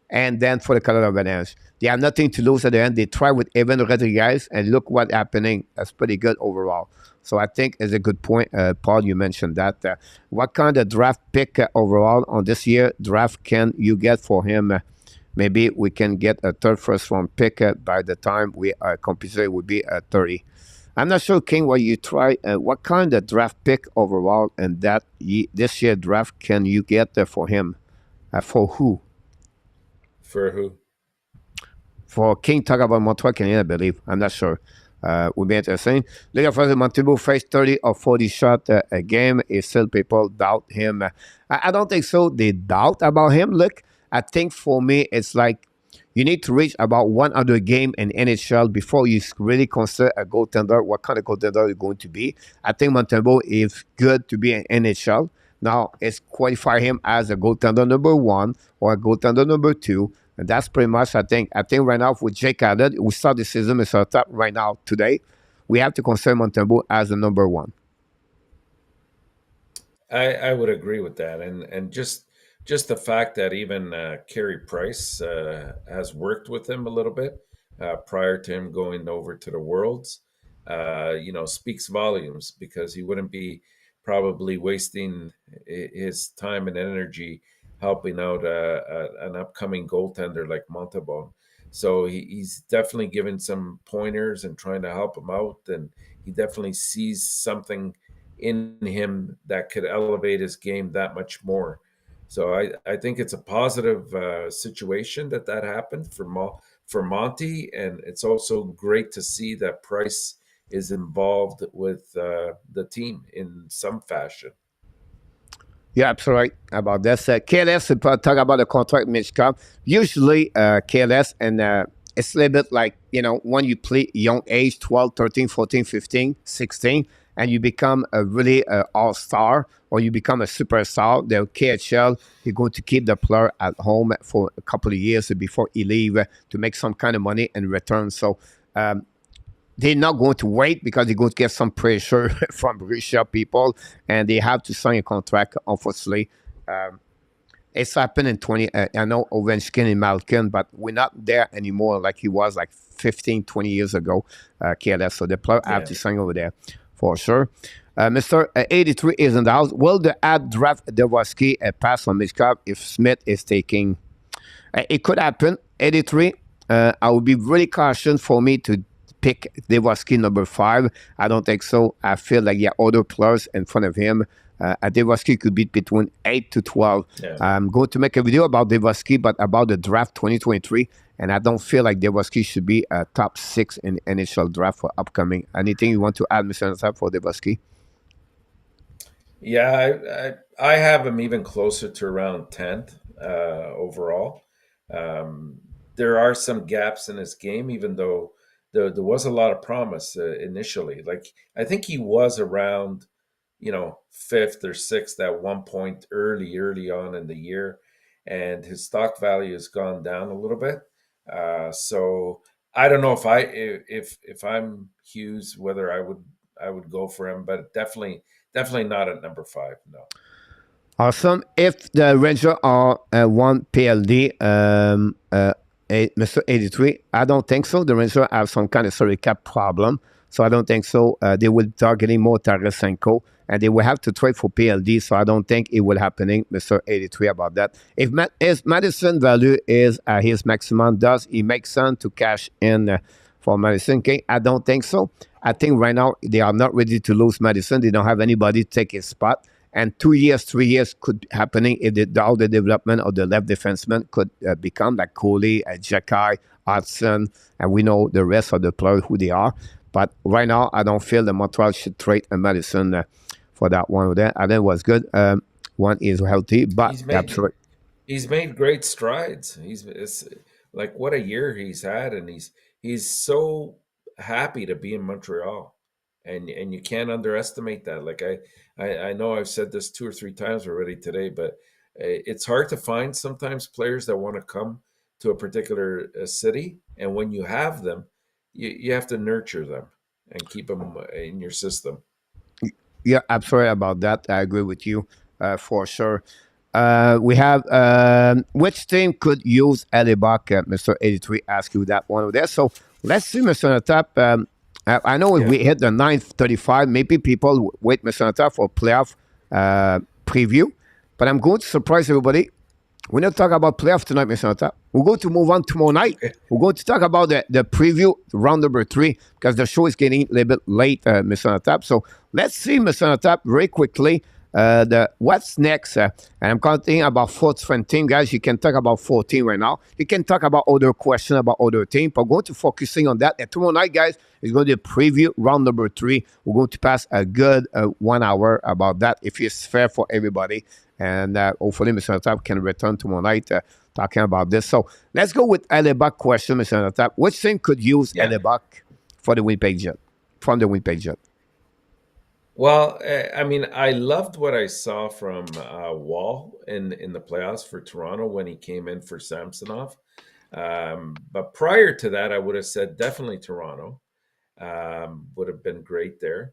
and then for the Colorado Avalanche. They have nothing to lose at the end. They try with Evan Rodriguez, and look what's happening. That's pretty good overall. So I think it's a good point, Paul. You mentioned that. What kind of draft pick overall on this year draft can you get for him? Maybe we can get a third first round pick by the time we compete. It would be 30. I'm not sure, King, what you try. What kind of draft pick overall and that this year draft can you get for him? For who? For who? For King, talk about Montreal Canadiens, I believe. I'm not sure. Would be interesting. Later for the Montreal face 30 or 40 shot a game. Is still people doubt him. I don't think so. They doubt about him. Look, I think for me, it's like you need to reach about one other game in NHL before you really consider a goaltender, what kind of goaltender you're going to be. I think Montreal is good to be an NHL. Now, it's qualify him as a goaltender number 1 or a goaltender number 2. And that's pretty much, I think right now with Jake Allen, we start the season with our top right now today. We have to consider Montembeault as the number 1. I would agree with that, and just the fact that even Carey Price has worked with him a little bit prior to him going over to the Worlds, speaks volumes, because he wouldn't be probably wasting his time and energy helping out an upcoming goaltender like Montembeault. So he's definitely given some pointers and trying to help him out, and he definitely sees something in him that could elevate his game that much more. So I think it's a positive situation that happened for Monty, and it's also great to see that Price is involved with the team in some fashion. Yeah, absolutely right about this. KLS, talk about the contract, Mitch Cobb. Usually, KLS and it's a little bit like, when you play young age, 12, 13, 14, 15, 16, and you become a really all-star or you become a superstar, the KHL, you're going to keep the player at home for a couple of years before he leave to make some kind of money in return. So they're not going to wait because they're going to get some pressure from Russia people, and they have to sign a contract, unfortunately. It's happened in 20, I know Ovechkin and Malkin, but we're not there anymore like he was like 15, 20 years ago, KLS. So the player have to sign over there for sure. Mr. 83 is in the house. Will the ad draft Devoski pass on Mishkov if Smith is taking? It could happen. 83, I would be really cautious for me to pick Devoski number 5. I don't think so. I feel like other players in front of him. Devoski could be between 8 to 12. Yeah. I'm going to make a video about Devoski, but about the draft 2023. And I don't feel like Devoski should be a top 6 in NHL draft for upcoming. Anything you want to add, Mr. Nassab, for Devoski? Yeah, I have him even closer to around 10th overall. There are some gaps in his game, even though there was a lot of promise initially. Like, I think he was around, 5th or 6th at one point early on in the year, and his stock value has gone down a little bit. So I don't know if I'm Hughes, whether I would go for him, but definitely not at number 5. No. Awesome. If the Rangers are one PLD, Mr. 83, I don't think so. The Rangers have some kind of salary cap problem, so I don't think so. They will targeting more Tarasenko, and they will have to trade for PLD, so I don't think it will happening, Mr. 83, about that. If Madison value is at his maximum, does it make sense to cash in for Madison? Okay, I don't think so. I think right now they are not ready to lose Madison. They don't have anybody to take his spot. And 2 years, 3 years could happening if all the development of the left defenseman could become like Coley, Jacky, Hudson, and we know the rest of the players who they are. But right now, I don't feel the Montreal should trade a Madison for that one. There, I think it was good. One is healthy, but absolutely. He's made great strides. It's like what a year he's had, and he's so happy to be in Montreal, and you can't underestimate that. Like I know I've said this 2 or 3 times already today, but it's hard to find sometimes players that want to come to a particular city, and when you have them, you have to nurture them and keep them in your system. Yeah, absolutely about that. I agree with you for sure. We have which team could use Elibak? Mr. 83 asked you that one over there. So let's see, Mr. Natap. I know if we hit the 9:35, maybe people wait, Mr. Natap, for playoff preview. But I'm going to surprise everybody. We're not talking about playoff tonight, Mr. Natap. We're going to move on tomorrow night. Okay. We're going to talk about the preview, round number 3, because the show is getting a little bit late, Mr. Natap. So let's see, Mr. Natap, very quickly. What's next? And I'm counting about 4 different teams, guys. You can talk about 14 right now. You can talk about other questions about other teams, but we're going to focusing on that. And tomorrow night, guys, is going to be a preview round number 3. We're going to pass a good 1 hour about that, if it's fair for everybody. And hopefully, Mr. Natap can return tomorrow night talking about this. So let's go with Elibak question, Mr. Natap. Which team could use Elibak for the Winnipeg Jet, from the Winnipeg Jet? Well, I mean, I loved what I saw from Wall in the playoffs for Toronto when he came in for Samsonov. But prior to that, I would have said definitely Toronto would have been great there.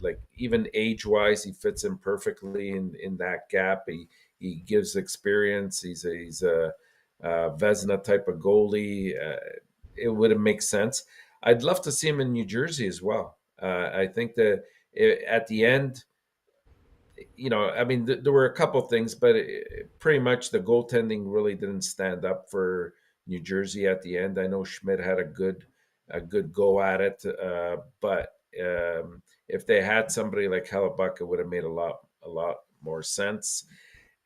Like even age-wise, he fits in perfectly in that gap. He gives experience. He's a Vezina type of goalie. It would have made sense. I'd love to see him in New Jersey as well. I think that at the end, I mean, there were a couple things, but pretty much the goaltending really didn't stand up for New Jersey at the end. I know Schmidt had a good go at it, but if they had somebody like Hellebuck, it would have made a lot more sense.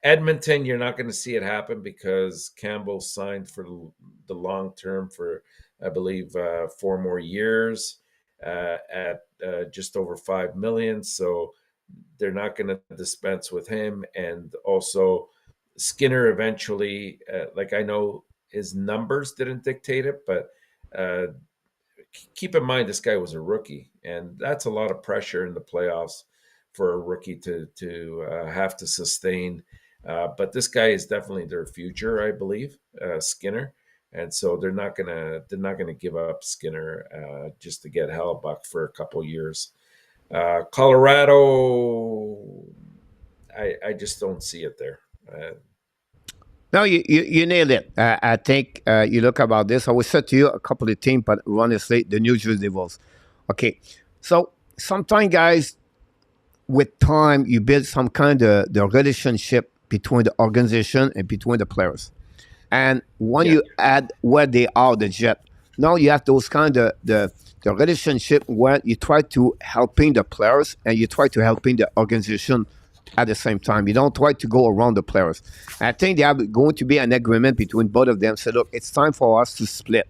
Edmonton, you're not going to see it happen because Campbell signed for the long term for, I believe, 4 more years at just over $5 million. So they're not going to dispense with him. And also Skinner eventually, like I know his numbers didn't dictate it, but uh, keep in mind this guy was a rookie, and that's a lot of pressure in the playoffs for a rookie to have to sustain. But this guy is definitely their future, I believe, Skinner, and so they're not gonna give up Skinner just to get Hellbuck for a couple years. Colorado, I just don't see it there. No, you nailed it. I think you look about this. I will say to you a couple of teams, but honestly, the New Jersey Devils. Okay, so sometimes, guys, with time, you build some kind of the relationship between the organization and between the players. And when Yeah, you add where they are, the Jet, now you have those kind of the relationship where you try to helping the players and you try to helping the organization at the same time. You don't try to go around the players. And I think there are going to be an agreement between both of them. Say, look, it's time for us to split.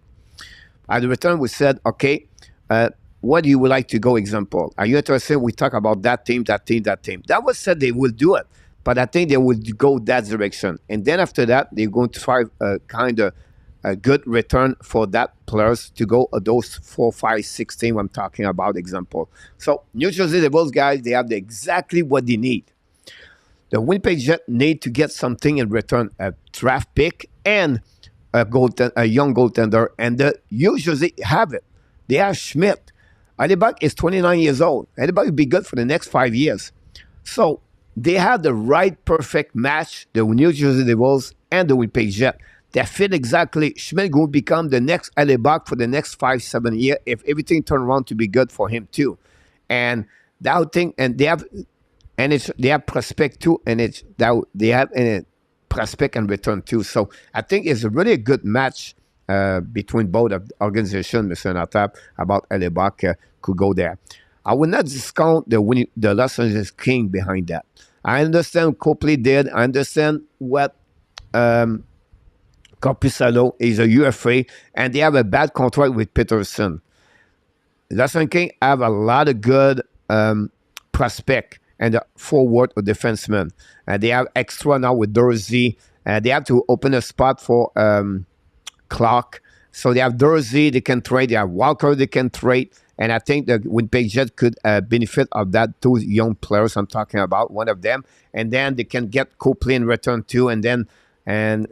At the return, we said, okay, what do you would like to go example? Are you interested? We talk about that team, that team, that team. That was said they will do it, but I think they will go that direction. And then after that, they're going to try kind of a good return for that players to go those 4, 5, 6 team I'm talking about example. So New Jersey Devils guys, they have exactly what they need. The Winnipeg Jets need to get something in return, a draft pick and a young goaltender, and they usually have it. They have Schmidt. Alibak is 29 years old. Alibak will be good for the next 5 years. So they have the right perfect match, the New Jersey Devils and the Winnipeg Jets. They fit exactly. Schmidt will become the next Alibak for the next 5, 7 years if everything turns around to be good for him too. And that thing, and they have, and it's they have prospect too, and it's that they have a prospect and return too. So I think it's really a good match between both of organizations, Mr. Natap, about Alibak could go there. I will not discount the Los Angeles King behind that. I understand Copley did. I understand what Corpusalo is a UFA, and they have a bad contract with Peterson. Los Angeles King have a lot of good prospect and forward or defenseman. They have extra now with Dorsey. They have to open a spot for Clark. So they have Dorsey they can trade. They have Walker they can trade. And I think that Winnipeg Jets could benefit of that. Two young players I'm talking about, one of them. And then they can get Copley in return too. And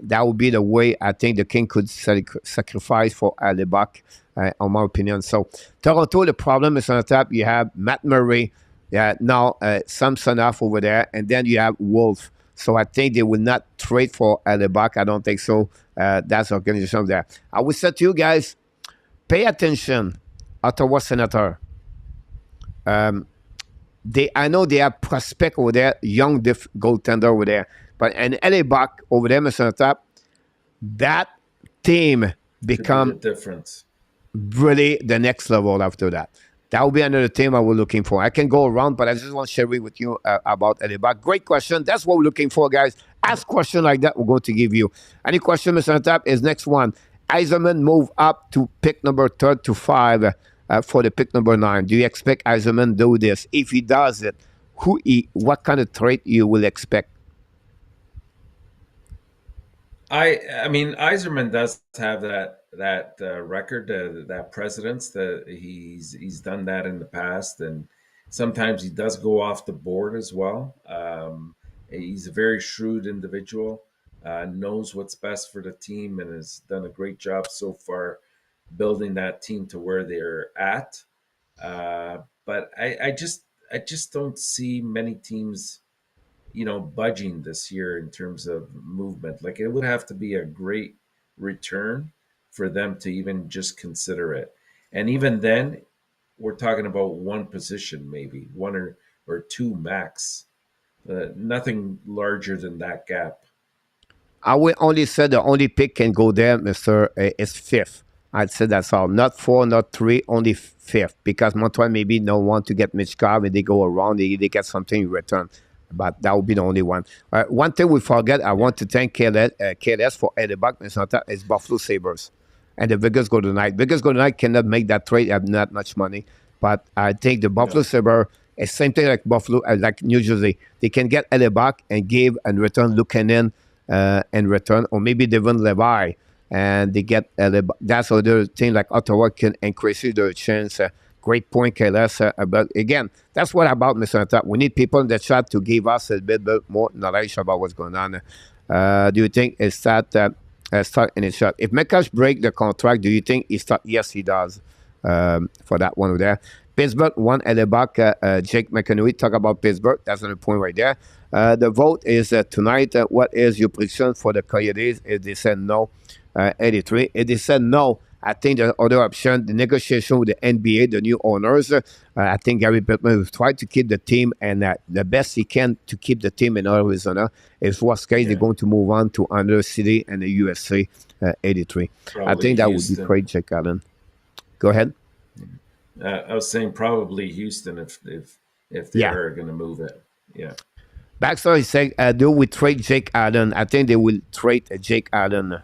that would be the way I think the King could sacrifice for Alibak, in my opinion. So Toronto, the problem is on the top. You have Matt Murray. Yeah, now Samsonov over there, and then you have Wolf. So I think they will not trade for Alibak. I don't think so. That's the organization there. I will say to you guys, pay attention, Ottawa Senator. I know they have prospect over there, young goaltender over there, but and Alibak over there, Mr. Top, that team could be the become difference. really the next level after that. That will be another team I was looking for. I can go around, but I just want to share with you about Alibak. Great question. That's what we're looking for, guys. Ask question like that, we're going to give you. Any question, Mr. Antap, is next one. Eiserman move up to pick number 3 to 5 for the pick number 9. Do you expect Eiserman do this? If he does it, what kind of trade you will expect? I mean, Iserman does have that record, that precedence that he's done that in the past, and sometimes he does go off the board as well. He's a very shrewd individual, knows what's best for the team, and has done a great job so far building that team to where they're at. But I just don't see many teams budging this year in terms of movement. Like it would have to be a great return for them to even just consider it. And even then, we're talking about one position, maybe one or two max. Nothing larger than that gap. I will only say the only pick can go there, Mr. Is 5th. I'd say that's all. Not 4, not 3, only 5th. Because Montreal maybe don't want to get Mitch Carr and they go around, they get something in return. But that would be the only one. One thing we forget, I want to thank KLS for Alibak, is Buffalo Sabres. And the Vegas Golden Knights. Vegas Golden Knights cannot make that trade, have not much money. But I think the Buffalo Sabres, is same thing like Buffalo, like New Jersey. They can get Alibak and give and return Lukanen in return, or maybe Devon Levi and they get that's other thing like Ottawa can increase their chance. Great point, Kailas. But again, that's what about Mr. Top. We need people in the chat to give us a bit more knowledge about what's going on. Do you think it's start in the chat? If Mekash break the contract, do you think he start? Yes, he does. For that one over there. Pittsburgh one at the back. Jake McEnroe talk about Pittsburgh. That's another point right there. The vote is tonight. What is your prediction for the Coyotes? If they said no, 83. If they said no, I think the other option, the negotiation with the NBA, the new owners. I think Gary Bettman will try to keep the team and the best he can to keep the team in Arizona. If worst case, they're going to move on to another city and the USA. 83. Probably I think that Houston. would be great, Jake Allen. Go ahead. I was saying probably Houston if they are going to move it. Yeah. Baxter is saying, do we trade Jake Allen? I think they will trade Jake Allen.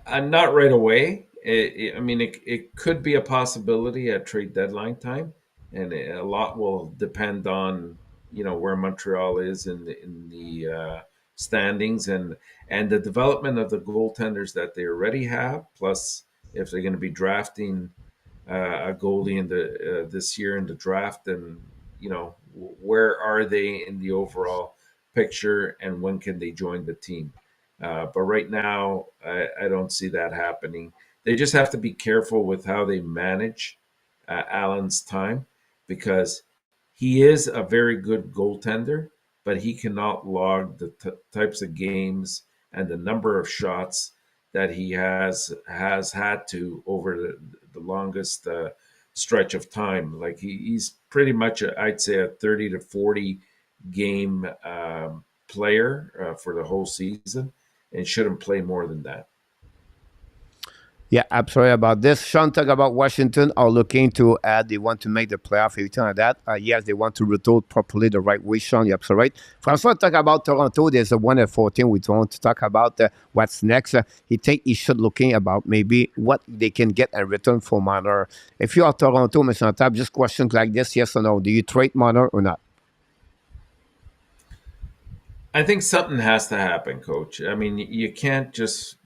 Not right away. I mean, it could be a possibility at trade deadline time, and a lot will depend on where Montreal is in the standings and the development of the goaltenders that they already have. Plus, if they're going to be drafting a goalie in the this year in the draft, and where are they in the overall picture, and when can they join the team? But right now, I don't see that happening. They just have to be careful with how they manage Allen's time, because he is a very good goaltender, but he cannot log the types of games and the number of shots that he has had to over the longest stretch of time. Like he's pretty much, I'd say, a 30 to 40 game player for the whole season, and shouldn't play more than that. Yeah, absolutely about this. Sean talk about Washington are looking to add. They want to make the playoff. Everything like that. Yes, they want to rotate properly the right way. Sean, you're absolutely right. Francois talk about Toronto. There's a 1-14. We want to talk about what's next. He think he should looking about maybe what they can get in return for Marner. If you are Toronto, Mr. Tab, just questions like this: yes or no? Do you trade Marner or not? I think something has to happen, Coach. I mean, you can't just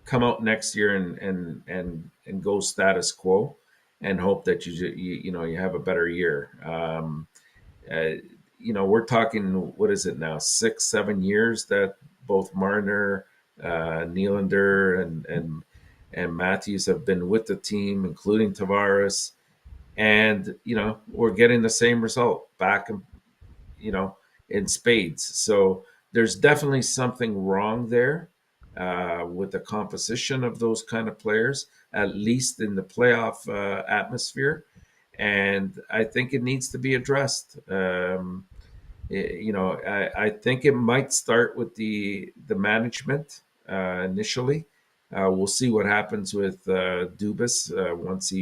come out next year and go status quo and hope that you have a better year. We're talking, what is it now, 6-7 years that both Marner, Nylander, and Matthews have been with the team, including Tavares, and we're getting the same result back in spades. So there's definitely something wrong there with the composition of those kind of players, at least in the playoff atmosphere. And I think it needs to be addressed. I think it might start with the management initially. We'll see what happens with Dubas once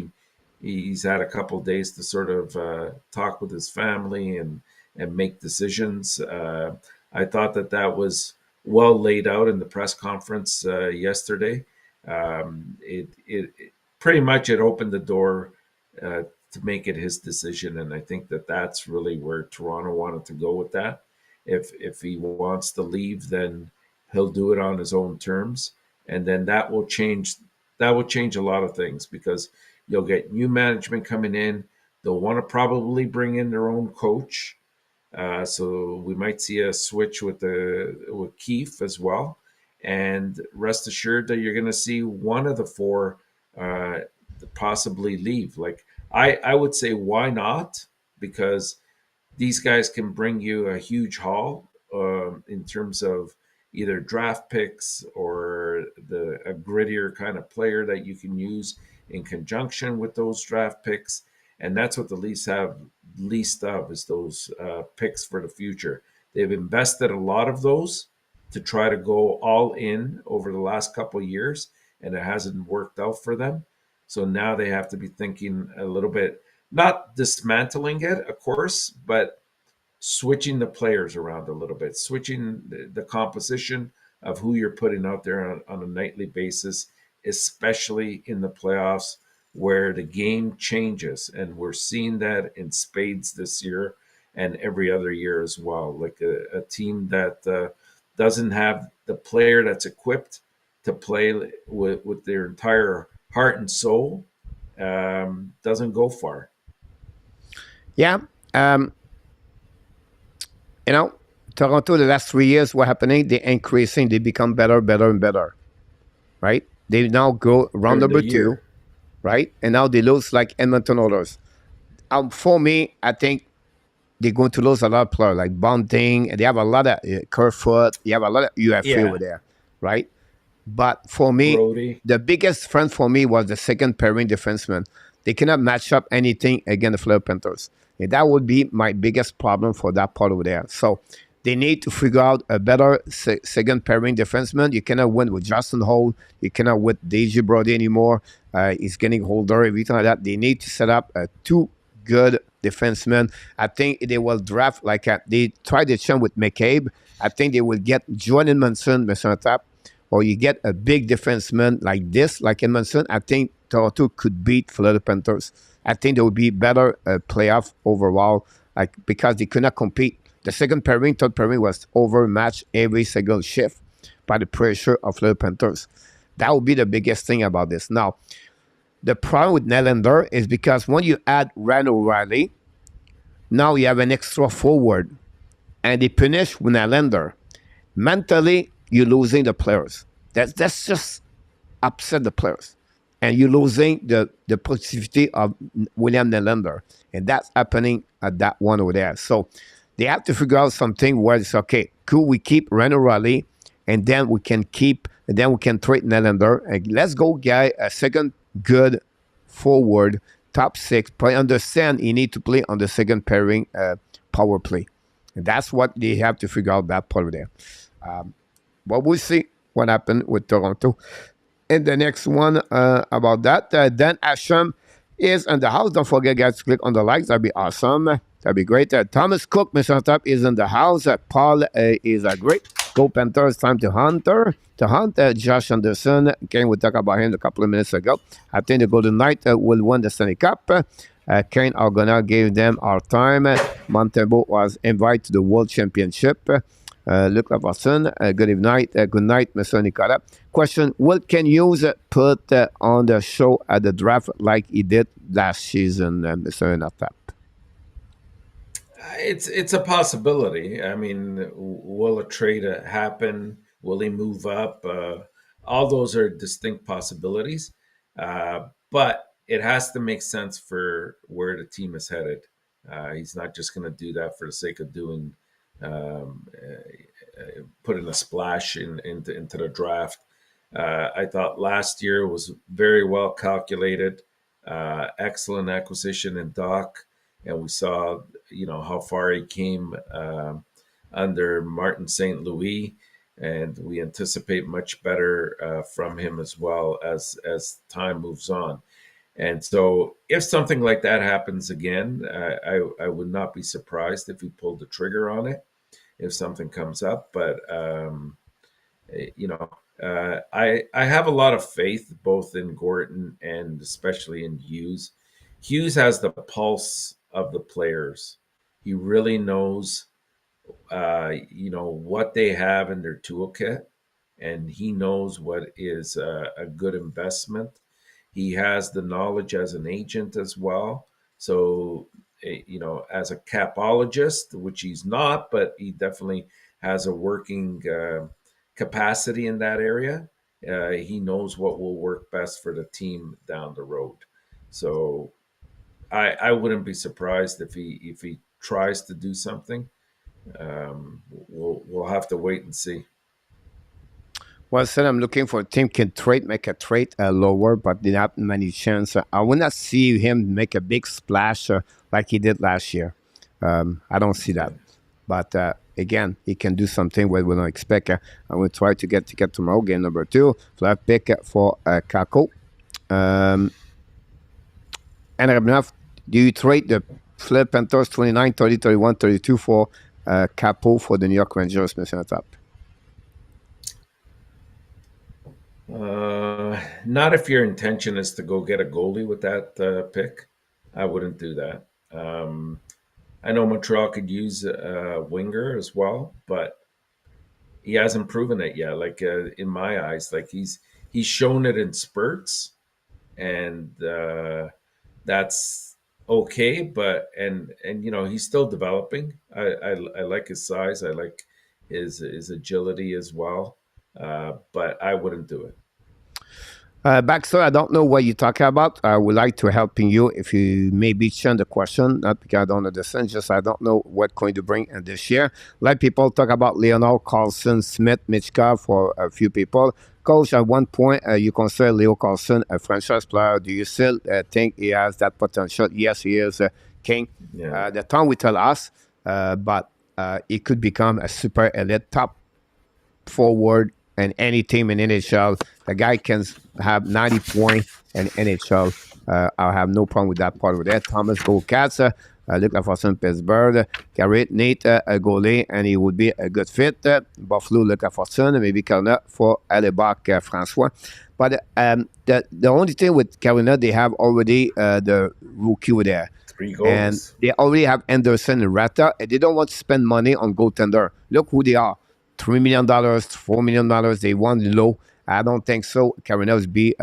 he's had a couple of days to sort of talk with his family and make decisions. I thought that was well laid out in the press conference yesterday. It pretty much it opened the door to make it his decision, and I think that's really where Toronto wanted to go with that. If he wants to leave, then he'll do it on his own terms, and then that will change a lot of things, because you'll get new management coming in. They'll want to probably bring in their own coach. So we might see a switch with Keefe as well, and rest assured that you're going to see one of the four possibly leave. Like I would say, why not? Because these guys can bring you a huge haul in terms of either draft picks or a grittier kind of player that you can use in conjunction with those draft picks. And that's what the Leafs have least of, is those picks for the future. They've invested a lot of those to try to go all in over the last couple of years, and it hasn't worked out for them. So now they have to be thinking a little bit, not dismantling it, of course, but switching the players around a little bit, switching the composition of who you're putting out there on a nightly basis, especially in the playoffs, where the game changes. And we're seeing that in spades this year and every other year as well. Like a team that doesn't have the player that's equipped to play with their entire heart and soul doesn't go far. Yeah. Um, you know, Toronto, the last 3 years, what happening? They're increasing. They become better, better, and better, right? They now go round During the number two, year. right? And now they lose like Edmonton Oilers. For me, I think they're going to lose a lot of players like Bunting. They have a lot of Kerfoot. You have a lot of UFA over Yeah. there, right? But for me, Brody. the biggest friend for me was the second pairing defenseman. They cannot match up anything against the Fleur Panthers. And that would be my biggest problem for that part over there. So they need to figure out a better second pairing defenseman. You cannot win with Justin Holt. You cannot win DJ Brody anymore. He's getting older, everything like that. They need to set up two good defensemen. I think they will draft like they tried to chum with McCabe. I think they will get Jordan Manson, MILESTONES, or you get a big defenseman like this, like Edmondson. I think Toronto could beat Florida Panthers. I think they would be better playoff overall, like because they could not compete. The second pairing, third pairing was overmatched every single shift by the pressure of Florida Panthers. That would be the biggest thing about this. Now, the problem with Nylander is because when you add Ryan O'Reilly, now you have an extra forward, and they punish with Nylander. Mentally, you're losing the players. That's just upset the players. And you're losing the positivity of William Nylander. And that's happening at that one over there. So they have to figure out something where it's okay, could we keep Ryan O'Reilly and then we can trade Nylander and let's go get a second good forward, top six, but understand you need to play on the second pairing power play. And that's what they have to figure out that part of there. But we'll see what happened with Toronto. And the next one about that, Dan Asham is in the house. Don't forget, guys, to click on the likes. That'd be awesome. That'd be great. Thomas Cook, Mr. Top, is in the house. Paul is great. Go Panthers, time to Hunter. To hunt Josh Anderson. Kane, we talked about him a couple of minutes ago. I think the Golden Knight will win the Stanley Cup. Kane Argonaut gave them our time. Montebo was invited to the World Championship. Luc Laverson, good night, Mr. Nicolas. Question: what can you put on the show at the draft like he did last season, Mr. ENORTAP? It's a possibility. I mean, will a trade happen? Will he move up? All those are distinct possibilities, but it has to make sense for where the team is headed. He's not just going to do that for the sake of doing, putting a splash into the draft. I thought last year was very well calculated, excellent acquisition in Doc, and we saw how far he came under Martin St. Louis, and we anticipate much better from him as well as time moves on. And so, if something like that happens again, I would not be surprised if he pulled the trigger on it if something comes up. But I have a lot of faith both in Gorton and especially in Hughes. Hughes has the pulse of the players. He really knows, what they have in their toolkit, and he knows what is a good investment. He has the knowledge as an agent as well. So, as a capologist, which he's not, but he definitely has a working capacity in that area. He knows what will work best for the team down the road. So, I wouldn't be surprised if he tries to do something. We'll have to wait and see. Well, said I'm looking for a team can make a trade lower, but they not many chance. I will not see him make a big splash like he did last year. I don't see that. But again, he can do something where we don't expect. I will try to get ticket tomorrow, game number 2. Flat pick for Kako. And enough, do you trade the Flip Panthers 29, 30, 31, 32 for Capo for the New York Rangers, Mr. Top? Not if your intention is to go get a goalie with that pick. I wouldn't do that. I know Montreal could use a winger as well, but he hasn't proven it yet. Like in my eyes, like he's shown it in spurts, and that's okay. But and he's still developing. I like his size. I like his agility as well. But I wouldn't do it. Baxter, I don't know what you're talking about. I would like to helping you if you maybe change the question, not because I don't understand, just I don't know what going to bring in this year. Like people talk about Leonard, Carlson, Smith, Mitchka for a few people. Coach, at one point, you consider Leo Carlson a franchise player. Do you still think he has that potential? Yes, he is a king. Yeah. The time will tell us, but he could become a super elite top forward in any team in NHL. The guy can have 90 points in NHL. I have no problem with that part of that. Thomas Golcats, Luc Lafortune, Pittsburgh, Garrett, Nate, a goalie, and he would be a good fit. Buffalo, Luc Lafortune, maybe Carolina for Alebach, Francois. But the only thing with Carolina, they have already the rookie over there. 3 goals. And they already have Anderson and Rata, and they don't want to spend money on goaltender. Look who they are. $3 million, $4 million. They want low. I don't think so. Carolina will be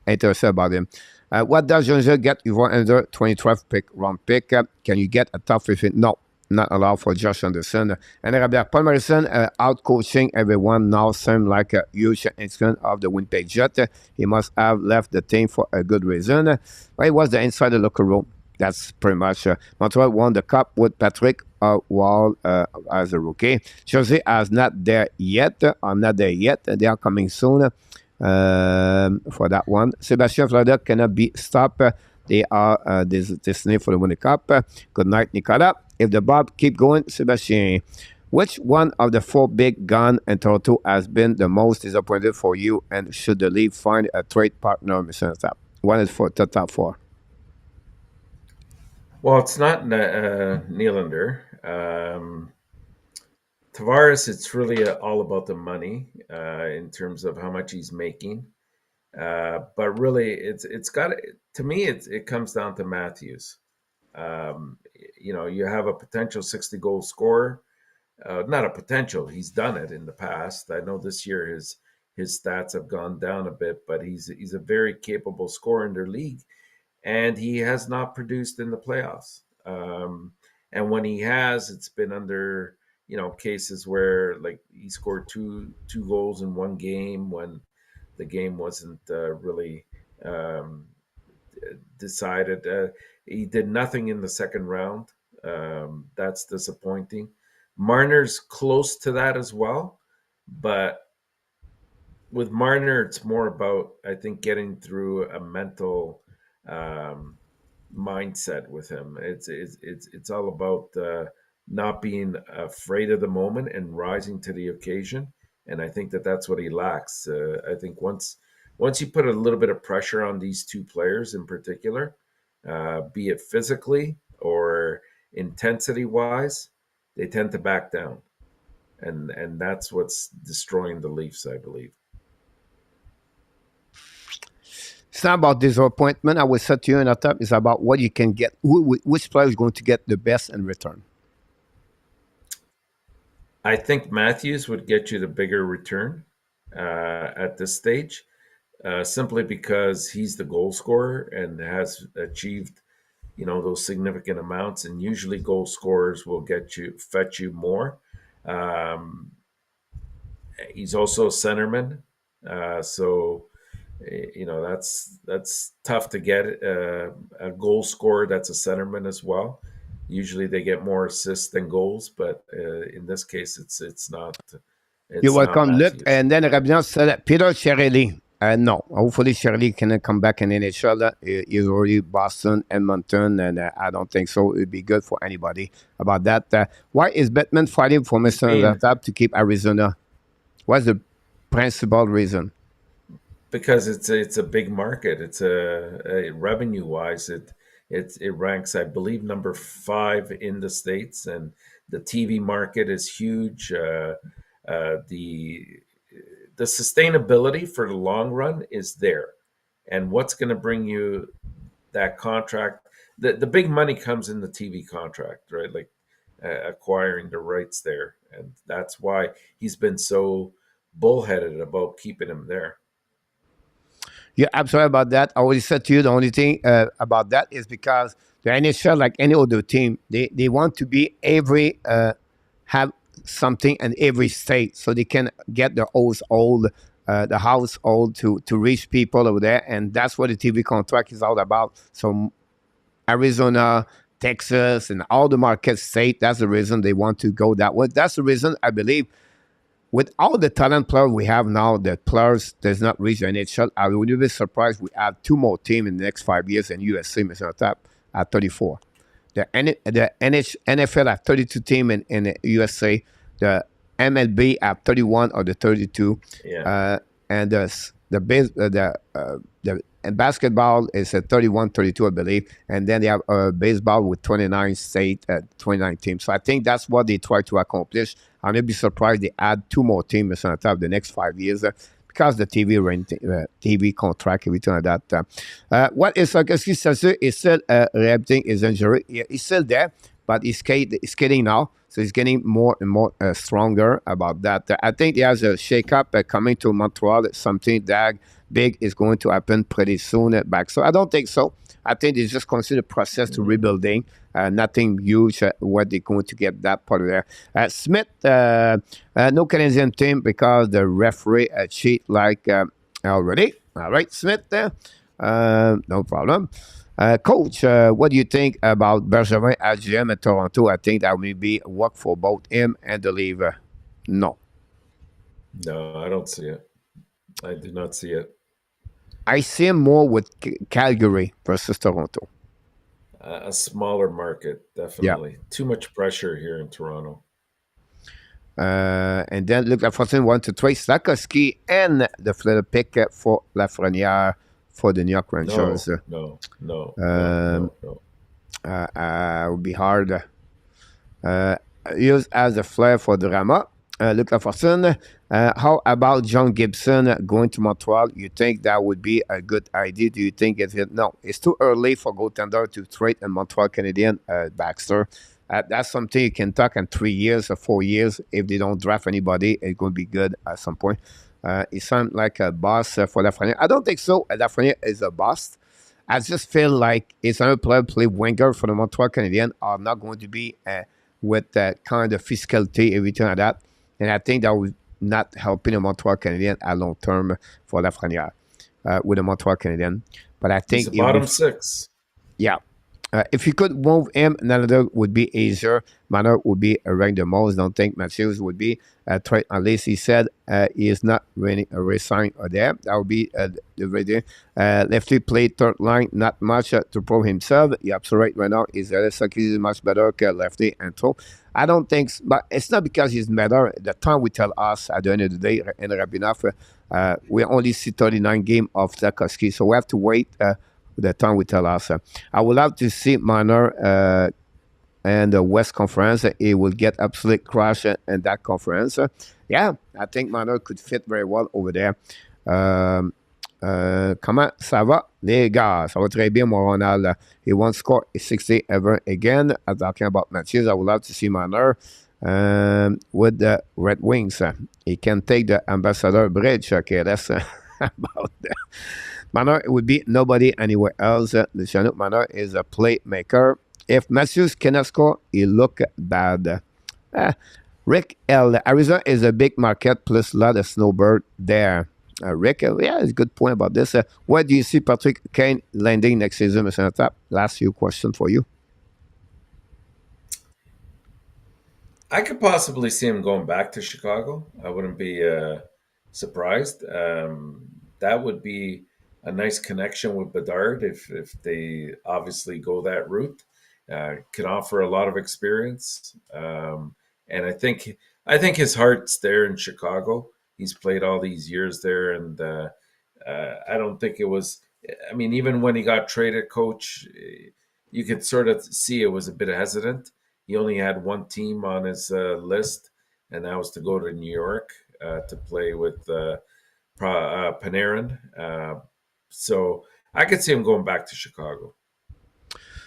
interested about him. What does Ranger get? You want another 2012 round pick? Can you get a top 15? No, not allowed for Josh Anderson. And Robert Paul Morrison out coaching everyone now seems like a huge incident of the Winnipeg Jet. He must have left the team for a good reason. But he was the inside the locker room. That's pretty much. Montreal won the cup with Patrick Wall as a rookie. Jersey is not there yet. I'm not there yet. They are coming soon for that one. Sebastian Florida cannot be stopped. They are destined for the Winter Cup. Good night, Nicolas. If the Bob keep going, Sebastian, which one of the 4 big gun in Toronto has been the most disappointed for you, and should the league find a trade partner, Mr. Top? One is for the top 4. Well, it's not Nylander. Tavares, it's really all about the money in terms of how much he's making. But really, it's got to me. It comes down to Matthews. You have a potential 60-goal scorer. Not a potential. He's done it in the past. I know this year his stats have gone down a bit, but he's a very capable scorer in their league, and he has not produced in the playoffs. And when he has, it's been under cases where like he scored two goals in one game when the game wasn't really decided. He did nothing in the second round. That's disappointing. Marner's close to that as well, but with Marner, it's more about, I think, getting through a mental mindset with him. It's all about not being afraid of the moment and rising to the occasion. And I think that's what he lacks. I think once you put a little bit of pressure on these two players in particular, be it physically or intensity wise, they tend to back down, and that's what's destroying the Leafs, I believe. It's not about disappointment. I will say to you in the top. It's about what you can get. Which player is going to get the best in return? I think Matthews would get you the bigger return at this stage, simply because he's the goal scorer and has achieved, those significant amounts. And usually, goal scorers will fetch you more. He's also a centerman, so that's tough to get a goal scorer that's a centerman as well. Usually they get more assists than goals, but in this case, it's not. You're It's not welcome, Luc. Matthews. And then Rabin said Peter Chiarelli. No, hopefully Chiarelli can come back in NHL. He's already Boston, Edmonton, and I don't think so. It'd be good for anybody about that. Why is Batman fighting for Mr. Laptop to keep Arizona? What's the principal reason? Because it's a big market. It's a revenue wise, it ranks, I believe, number 5 in the States, and the TV market is huge. The sustainability for the long run is there, and what's going to bring you that contract? The big money comes in the TV contract, right? Like acquiring the rights there, and that's why he's been so bullheaded about keeping him there. You're absolutely about that. I already said to you the only thing about that is because the NHL, like any other team, they want to be every have something in every state so they can get the household to reach people over there, and that's what the TV contract is all about. So Arizona, Texas, and all the market state. That's the reason they want to go that way. That's the reason I believe with all the talent players we have now, the players does not reach the NHL. I would be surprised we add two more teams in the next 5 years in USA, Mr. Tap, at 34. The NFL have 32 teams in the USA. The MLB have 31 or the 32. Yeah. And and basketball is at 31, 32, I believe. And then they have baseball with 29 state, 29 teams. So I think that's what they try to accomplish. I'm going to be surprised they add two more teams on top of the next 5 years because the TV rent, TV contract, everything like that. What is Sarkozy says is still rehabilitating his injury. Yeah, he's still there, but he's skating now. So he's getting more and more stronger about that. I think he has a shake-up coming to Montreal. Something that big is going to happen pretty soon back. So I don't think so. I think it's just considered process to rebuilding. Nothing huge what they're going to get that part of there. Smith, no Canadian team because the referee cheat like already. All right, Smith there. No problem. Coach, what do you think about Bergevin as GM at Toronto? I think that will be work for both him and the leaver. No. No, I don't see it. I do not see it. I see him more with Calgary versus Toronto. A smaller market, definitely. Too much pressure here in Toronto. And then look at Fortune want to trade Slakowski and the Florida pick for Lafreniere for the New York Rangers. No. It would be hard. Use as a flair for drama. Look at Fortune. How about John Gibson going to Montreal? You think that would be a good idea? Do you think no? It's too early for goaltender to trade a Montreal Canadian Baxter. That's something you can talk in 3 years or 4 years. If they don't draft anybody, it's going to be good at some point. He sounds like a boss for Lafreniere. I don't think so. Lafreniere is a boss. I just feel like it's another player play winger for the Montreal Canadiens are not going to be with that kind of physicality, everything like that. And I think that would not helping the Montreal Canadiens at long term for Lafreniere with the Montreal Canadiens. But I think he's the bottom six. Yeah. If you could move him, another would be easier. Manor would be ranked the most. Don't think Matthews would be trade unless he said he is not really resigned there. That would be the radio. Lefty played third line, not much to prove himself. You're absolutely right now. Is much better than lefty and so. I don't think, but it's not because he's better. The time we tell us at the end of the day, and Rabinoff, we only see 39 games of Slakowski, so we have to wait. The time we tell us. I would love to see Marner and the West Conference. He will get absolute crash in that conference. Yeah, I think Marner could fit very well over there. Comment ça va, les gars? Ça va très bien, mon Ronald. He won't score 60 ever again. I'm talking about Matthews. I would love to see Marner with the Red Wings. He can take the Ambassador Bridge. Okay, that's about that. Manor would be nobody anywhere else. Luciano Manor is a playmaker. If Matthews cannot score, he look bad. Rick L. Arizona is a big market plus a lot of snowbird there. Rick, yeah, it's a good point about this. Where do you see Patrick Kane landing next season, Mr. Top? Last few question for you. I could possibly see him going back to Chicago. I wouldn't be surprised. That would be a nice connection with Bedard if they obviously go that route. Can offer a lot of experience, and I think his heart's there in Chicago. He's played all these years there, and I don't think it was. I mean, even when he got traded, coach, you could sort of see it was a bit hesitant. He only had one team on his list, and that was to go to New York to play with Panarin. So I could see him going back to Chicago.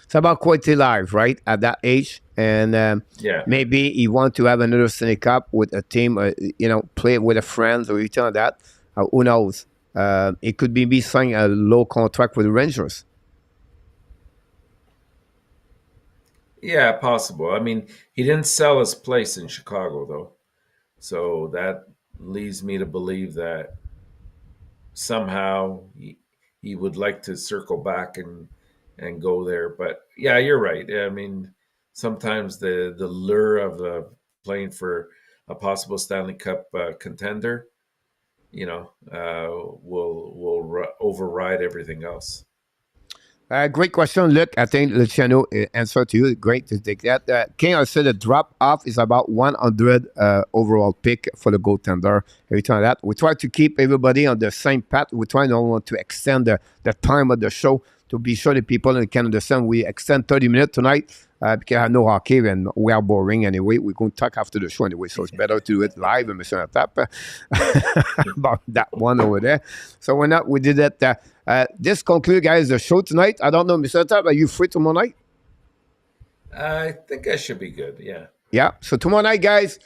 It's about quality life, right? At that age, and Yeah. maybe he want to have another Stanley Cup with a team, play with a friends or anything like that. Who knows? It could be signing a low contract with the Rangers. Yeah, possible. I mean, he didn't sell his place in Chicago though. So that leads me to believe that somehow he would like to circle back and go there. But yeah, you're right. I mean, sometimes the lure of playing for a possible Stanley Cup contender, will override everything else. Great question, Luc. I think Luciano answer to you. Great to take that. King, I said the drop off is about 100 overall pick for the goaltender. Every time that we try to keep everybody on the same path. We try not want to extend the time of the show to be sure that people can understand. We extend 30 minutes tonight because I have no hockey and we are boring anyway. We're going to talk after the show anyway, so it's better to do it live, Mr. ENORTAP, about that one over there. So we did that. This concludes, guys, the show tonight. I don't know, Mr. ENORTAP, are you free tomorrow night? I think I should be good. Yeah. Yeah. So tomorrow night, guys,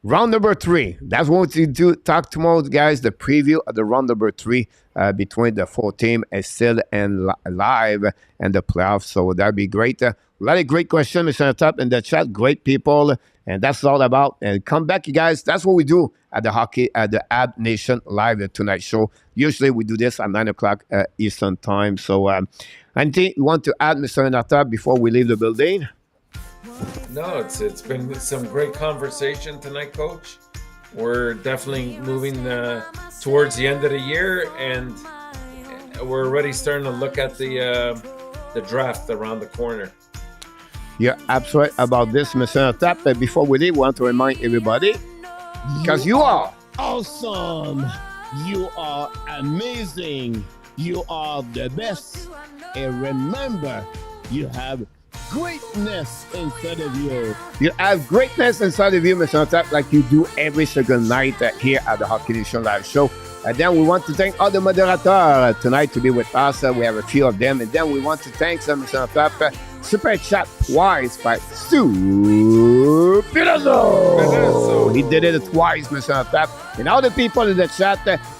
round number 3. That's what we do. Talk tomorrow, guys. The preview of the round number 3 between the 4 team still and live and the playoffs. So that'd be great. A lot of great questions, Mr. ENORTAP, in the chat. Great people. And that's all about. And come back, you guys. That's what we do at the Ab Nation Live Tonight Show. Usually we do this at 9 o'clock Eastern Time. So anything you want to add, Mr. ENORTAP, before we leave the building? No, it's been some great conversation tonight, Coach. We're definitely moving towards the end of the year, and we're already starting to look at the draft around the corner. You're absolutely about this, Mr. ENORTAP. But before we leave, we want to remind everybody, because you are awesome, you are amazing, you are the best, and remember, you have greatness inside of you. You have greatness inside of you, Mr. ENORTAP, like you do every single night here at the Hockey Nation Live Show. And then we want to thank all the moderators tonight to be with us. We have a few of them. And then we want to thank Mr. ENORTAP. Super chat twice by Stu Pirazzo. He did it twice, Mr. ENORTAP. And all the people in the chat,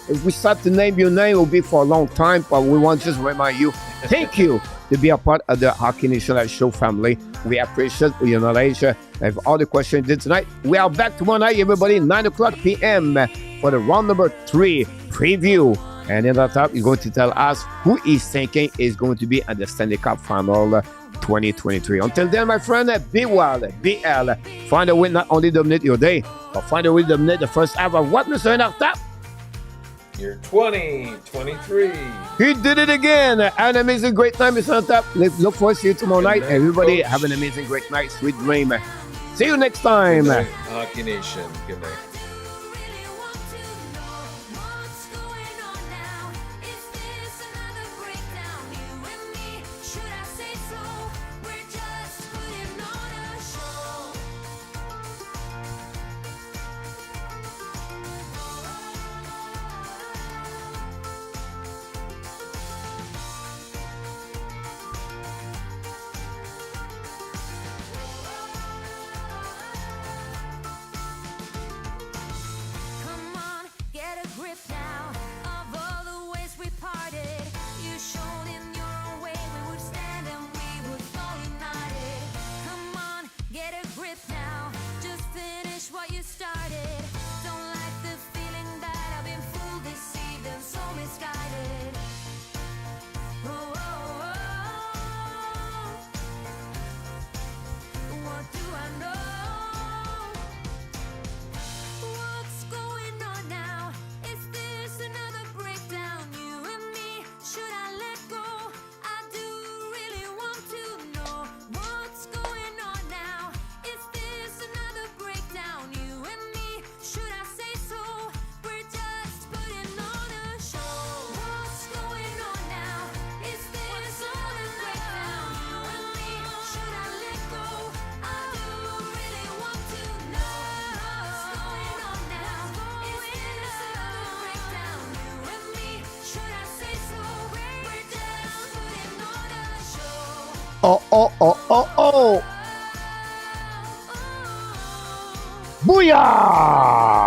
if we start to name your name, it will be for a long time. But we want to just remind you, thank you to be a part of the Hockey Nation Live Show family. We appreciate your knowledge of all the questions you did tonight. We are back tomorrow night, everybody, 9 o'clock p.m. for the round number 3 preview. And in that top, he's going to tell us who he's thinking is going to be at the Stanley Cup Final 2023. Until then, my friend, be well, BL. Find a way not only dominate your day, but find a way to dominate the first half of what, Mr. ENORTAP? Year 2023. He did it again. An amazing, great night, Mr. ENORTAP. Let's look forward to you tomorrow night. Everybody, Coach. have an amazing, great night. Sweet dream. See you next time. Good night, Hockey Nation. Good night. Oh. Booyah!